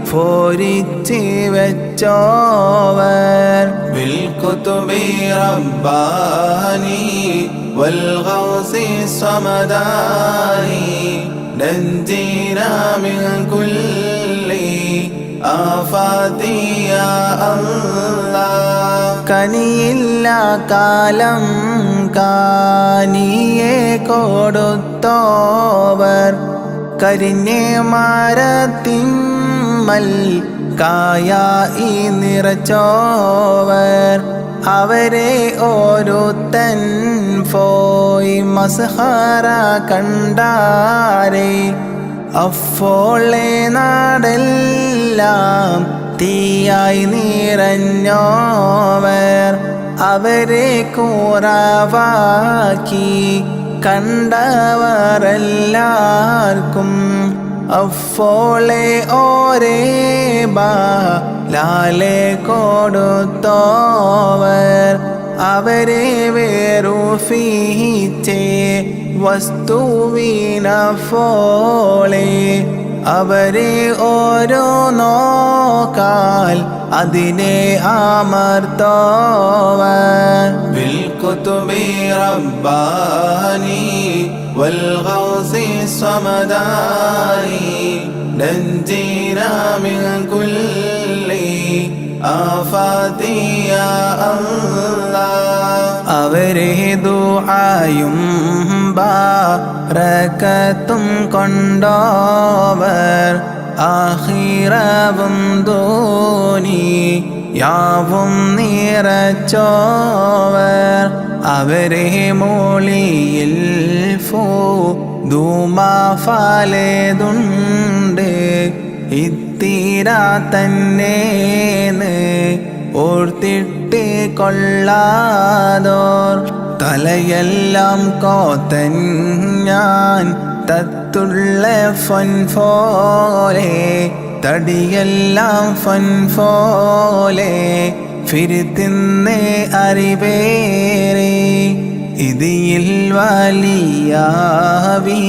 [SPEAKER 2] ഫോരിച്ച് വെച്ചോവർ
[SPEAKER 3] بالكتب رباني والغوث الصمداني نجينا من كل آفات يا الله
[SPEAKER 2] കനിയില്ല കാലം കാനിയെ കൊടുത്തോവർ കരിഞ്ഞേ മരത്തിന്മൽ കായായി നിറച്ചോവർ അവരെ ഓരോത്തൻ പോയി മസ്ഹറ കണ്ടാരേ അഫോളെ നാടെല്ലാം തീയായി നിറഞ്ഞോവർ അവരെ കുറവാക്കി കണ്ടവരെല്ലാവർക്കും അഫോളെ ഓരേ ലാലെ കൊടുത്തോവർ അവരെ വേറുഫീച്ചേ വസ്തുവിനഫോളെ അവരെ ഓരോ നോക്കാൽ അതിനെ അമർത്തോവർ
[SPEAKER 3] ബിൽകുതുബി റബ്ബാനി വൽഗൗസി സമദാനി നഞ്ജീനാ മിൻ കുല്ലി ആഫാതി യാ അല്ലാഹ്
[SPEAKER 2] അവരെ ദുആയും ബറകത്തും കൊണ്ടോവർ ആഖിറവും ദുനിയാവും നിറച്ചോവർ അവരെ മോളിയിൽ ഫലേതുണ്ട് ഇത്തിര തന്നേന്ന് ഓർത്തിട്ട് കൊള്ളാതോർ തലയെല്ലാം കോത്തൻ ഞാൻ തത്തുള്ള ഫൻഫോലെ തടിയെല്ലാം ഫൻഫോലെ ഫിരിത്തിന്ന് അറിവേറെ ഇതിൽ വലിയാവി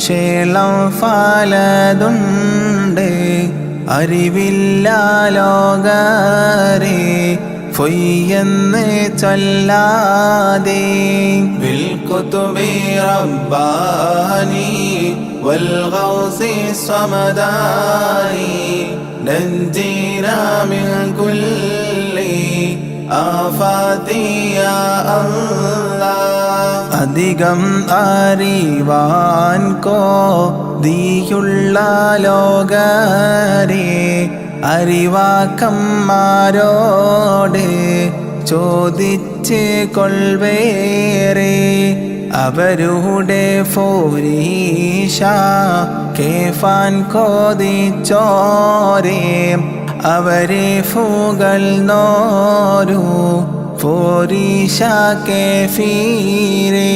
[SPEAKER 2] ശേളം ഫലതുണ്ട് അറിവില്ല ലോകരെ പൊയ്യെന്ന് ചൊല്ലാതെ
[SPEAKER 3] ബിൽകുതുബി റബ്ബാനി വൽഗൗസി സമദാനി നഞ്ജീനാ മിൻ കുല്ലി ആഫാതി യാ അല്ലാഹ്
[SPEAKER 2] അധികം അറിവാൻ കോതിയുള്ള ലോകരെ അറിവാക്കന്മാരോട് ചോദിച്ച് കൊൾവേറെ അവരുടെ ഫോരീഷ കേഫാൻ കോതിച്ചോരേ അവരെ ഫുകൾ നോരു ഫോരീഷ കേഫീരേ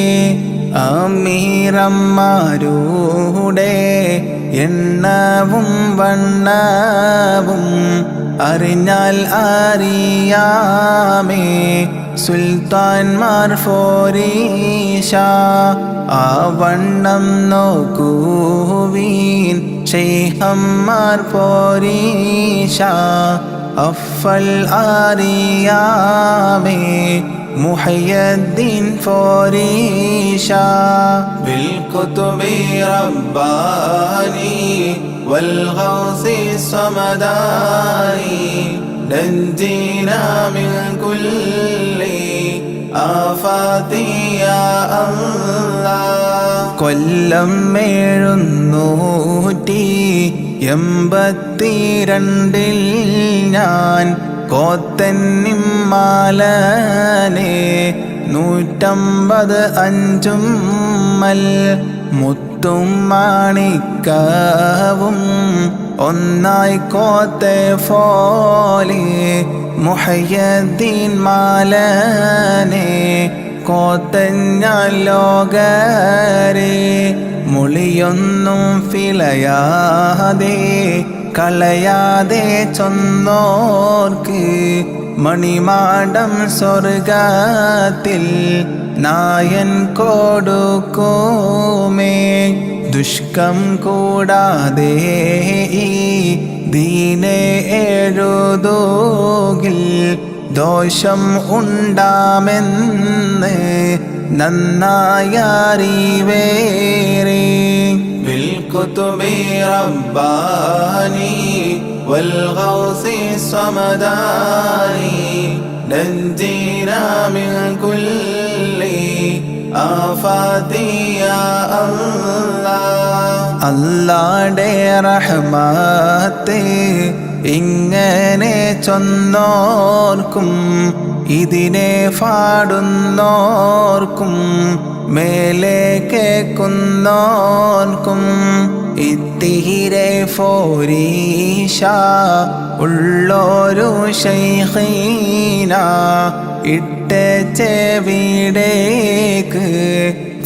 [SPEAKER 2] അമീറന്മാരുടെ എണ്ണവും വണ്ണവും അറിഞ്ഞാൽ അറിയാമേ സുൽത്താൻമാർ ഫോരീഷ ആ വണ്ണം നോക്കുവീൻ ശൈഖന്മാർ ഫോരീഷ അഫൽ അറിയാമേ മുഹയ്യദ്ദീൻ ഫോരീഷ
[SPEAKER 3] ബിൽകുതുബി റബ്ബാനി വൽഗൗസി സമദാനി നഞ്ജീനാ മിൻ കുല്ലി ആഫാതി യാ അല്ലാഹ്
[SPEAKER 2] കൊല്ലം 782 ഞാൻ കോത്തന്നിമ്മാലനെ 155 മുത്തും മാണിക്കവും ഒന്നായി കോത്തെ ഫോലെ മുഹയ്യദ്ദീൻ മാലനെ കോത്തഞ്ഞാൽ ലോകരെ മുളിയൊന്നും ഫിലയാതെ കളയാതെ ചൊന്നോർക്ക് മണിമാടം സ്വർഗത്തിൽ നായൻ കൊടുക്കുമേ ദുഷ്കം കൂടാതെ ഈ ദീനെ എഴുതൂകിൽ ദോഷം ഉണ്ടാമെന്ന് നന്നായറിവേറെ
[SPEAKER 3] ബിൽകുതുബി റബ്ബാനി വൽഗൗസി സമദാനി نجينا من كل آفات يا الله
[SPEAKER 2] അല്ലാഹുടെ റഹ്മത്ത് ഇങ്ങനെ ചൊന്നോർക്കും ഇതിനെ പാടുന്നോർക്കും മേലെ കേൾക്കുന്നോർക്കും ഇത്തിരെ ഫോരീഷ ഉള്ളൊരു ശൈഖീന ഇട്ട ചെവിടേക്ക്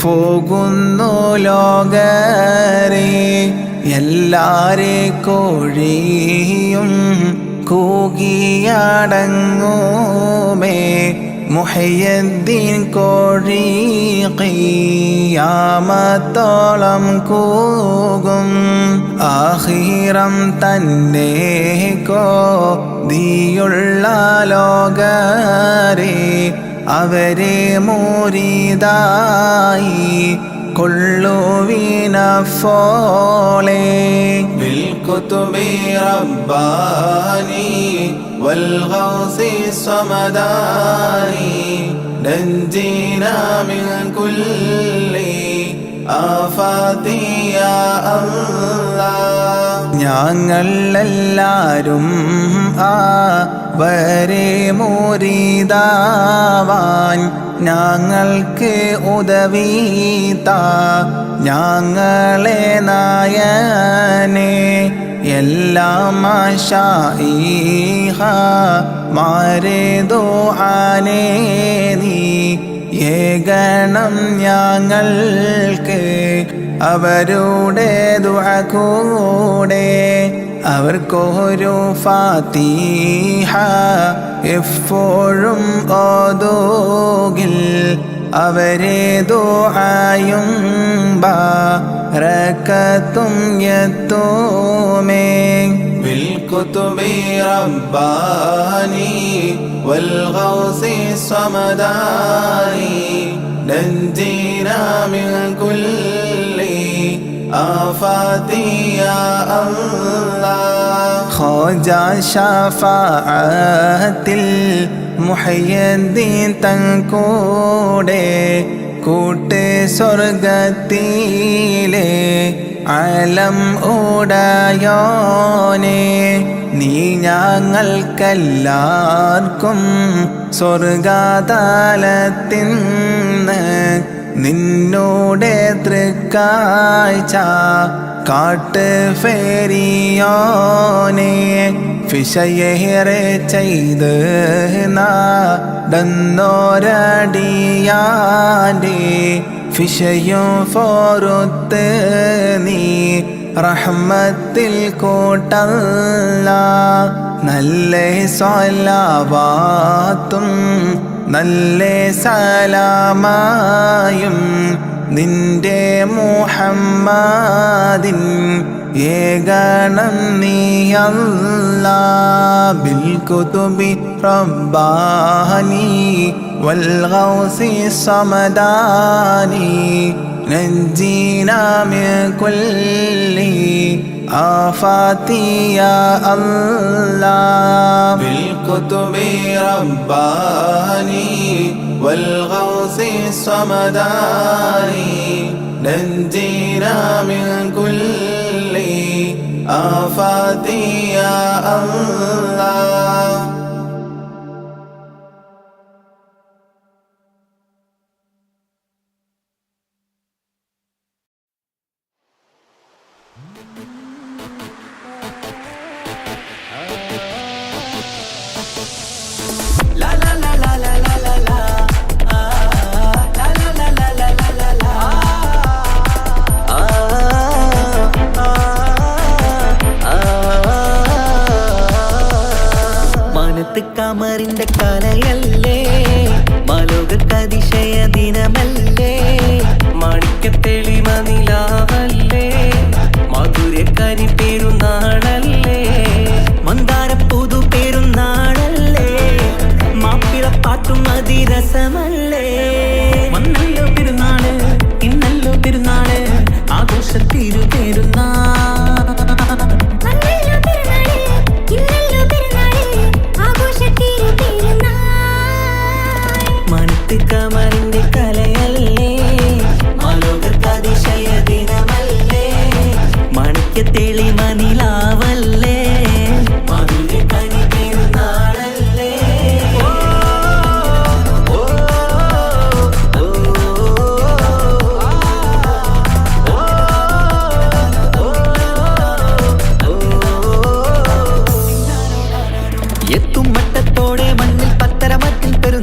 [SPEAKER 2] പോകുന്നു ലോകരെ എല്ലാരെ കോഴിയും കൂകിയടങ്ങുമേ മുഹയ്യദ്ദീൻ കോഴി ഖിയാമത്തോളം കൂകും ആഖിറം തന്നെ കോതിയുള്ള ലോകരെ അവരെ മുരീദായി കൊള്ളുവിനഫോളെ
[SPEAKER 3] بالكتب رباني والغوث الصمداني نجينا من كل آفات يا الله
[SPEAKER 2] ഞങ്ങൾ എല്ലാരും അവരെ മുരീദാവാൻ ഞങ്ങൾക്ക് ഉദവീത ഞങ്ങളെ നായനെ എല്ലാം മാരെ ദുആനെ നീ ഏകണം ഞങ്ങൾക്ക് അവരുടെ ദുആ കൂടെ അവർക്കൊരു ഫാത്തിഹ എപ്പോഴും ഓതുകിൽ അവരെ ദുആയും ബറകത്തും യത്തുമേ
[SPEAKER 3] بالكتب رباني والغوث الصمداني نجينا من كل آفات يا الله
[SPEAKER 2] ഖവാജ ശഫാഅത്തിൽ മുഹയ്യദ്ദീൻ തൻകൂടെ കൂട്ട് സ്വർഗത്തിലെ ആലം ഉടയോനെ നീ ഞങ്ങൾക്കെല്ലാവർക്കും സ്വർഗതലത്തിന്ന് നിന്നോടെ തൃക്കാഴ്ച കാട്ട് ഫേരിയോനെ ഫിശയേറെ ചെയ്ത് നടന്നോരടിയാൻ്റെ ഫിശയും ഫോറുത്ത് നീ റഹ്മത്തിൽ കൂട്ടല്ല നല്ല സ്വലാവാത്തും നല്ല സലാമായും നിന്റെ മുഹമ്മദിൻ ഏകണം നീയല്ലാ ബിൽകുതുബി റബ്ബാനി വൽഗൗസി സമദാനി നജ്ജീനാ മിൻ കുല്ലി ആഫാതി യാ അല്ലാഹ്
[SPEAKER 3] بالكتب رباني والغوث الصمداني نجينا من كل آفات يا الله
[SPEAKER 1] കമറിന്റെ കലയല്ലേ മാലോകതിശയ ദിനമല്ലേ മാണിക്യത്തെളിമ നിലാവല്ലേ മാധുര്യക്കനി പെരുന്നാളല്ലേ മന്ദാര പുതു പെരുന്നാളല്ലേ മാപ്പിളപ്പാട്ടും അതിരസമല്ലേ വന്നല്ലോ പെരുന്നാള് ഇന്നല്ലോ പെരുന്നാള് ആഘോഷത്തിരു പെരുന്നാൾ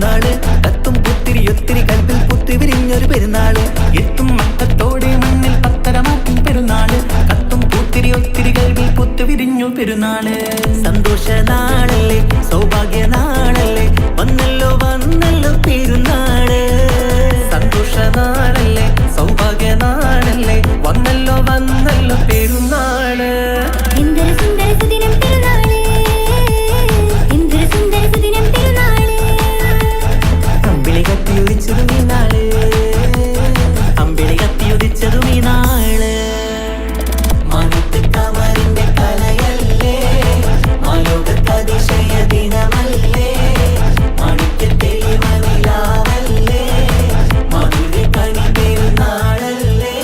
[SPEAKER 1] പെരുന്നാള് കത്തും പുത്തിരി ഒത്തിരി കൽപ്പിൽ പുത്തി വിരിഞ്ഞൊരു പെരുന്നാള് എത്തും മട്ടത്തോടെ മണ്ണിൽ പത്തരമാറ്റും പെരുന്നാള് കത്തും പുത്തിരി ഒത്തിരി കൽവിൽ പുത്തി വിരിഞ്ഞു പെരുന്നാള് സന്തോഷ നാളല്ലേ സൗഭാഗ്യ നാളല്ലേ വന്നല്ലോ വന്നല്ലോ പെരുന്നാള് സന്തോഷ നാളല്ലേ സൗഭാഗ്യ നാളല്ലേ വന്നല്ലോ വന്നല്ലോ പെരുന്നാള്
[SPEAKER 4] എന്തൊരു സുന്ദര സുദിനം പെരുന്നാള് എന്തൊരു സുന്ദര സുദിനം പെരുന്നാള്
[SPEAKER 1] അമ്പിളി കത്തിയുദിച്ചതും ഈ നാള് അമ്പിളി കത്തിയുദിച്ചതും ഈ നാള് മാനത്ത് കമറിന്റെ കലയല്ലേ മാലോകത്ത് അതിശയ ദിനമല്ലേ മാണിക്യത്തെളിമനിലാവല്ലേ മധുര കനി പെരുന്നാളല്ലേ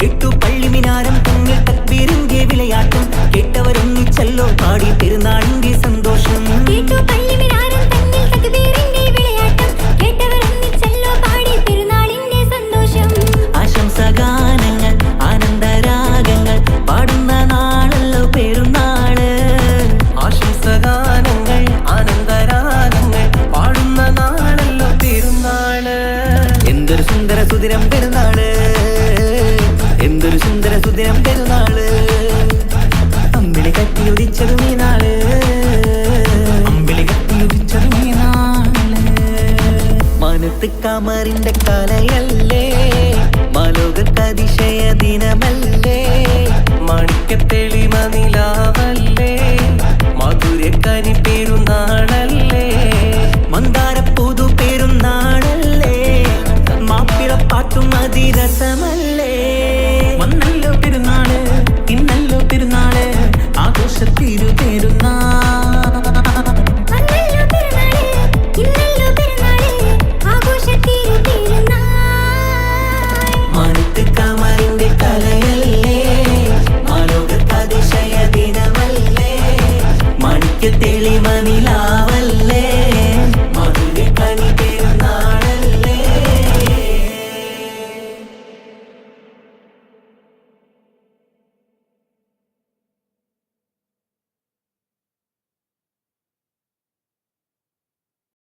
[SPEAKER 1] എട്ടു പള്ളിമിനാരം തമ്മിൽ തക്ബീറിന്റെ വിളയാട്ടം കേട്ടവരൊന്നിച്ചല്ലോ പാടി പെരുന്നാളിന്റെ സന്തോഷം
[SPEAKER 4] കേട്ടു പള്ളിമിനാരം തന്നിൽ തക്ബീറിന്റെ വിളയാട്ടം കേട്ടവരൊന്നിച്ചല്ലോ പാടി പെരുന്നാളിന്റെ സന്തോഷം
[SPEAKER 1] ആശംസഗാനങ്ങൾ ആനന്ദരാഗങ്ങൾ പാടുന്ന നാളല്ലോ പെരുന്നാള് ആശംസഗാനങ്ങൾ ആനന്ദരാഗങ്ങൾ പാടുന്ന നാളല്ലോ പെരുന്നാള് എന്തൊരു സുന്ദര സുദിനം പെരുന്നാള് എന്തൊരു സുന്ദര സുദിനം പെരുന്നാള് അമ്പിളി കത്തിയുദിച്ചതും ഈ നാള് അമ്പിളി കത്തിയുദിച്ചതും ഈ നാള് മാനത്ത് കമറിന്റെ കലയല്ലേ മാലോകത്ത് അതിശയ ദിനമല്ലേ മാണിക്യത്തെളിമ നിലാവല്ലേ മധുര കനി പെരുന്നാളല്ലേ മന്ദാരപ്പൂതു പെരുന്നാളല്ലേ മാപ്പിളപ്പാട്ടും അതിരസമല്ലേ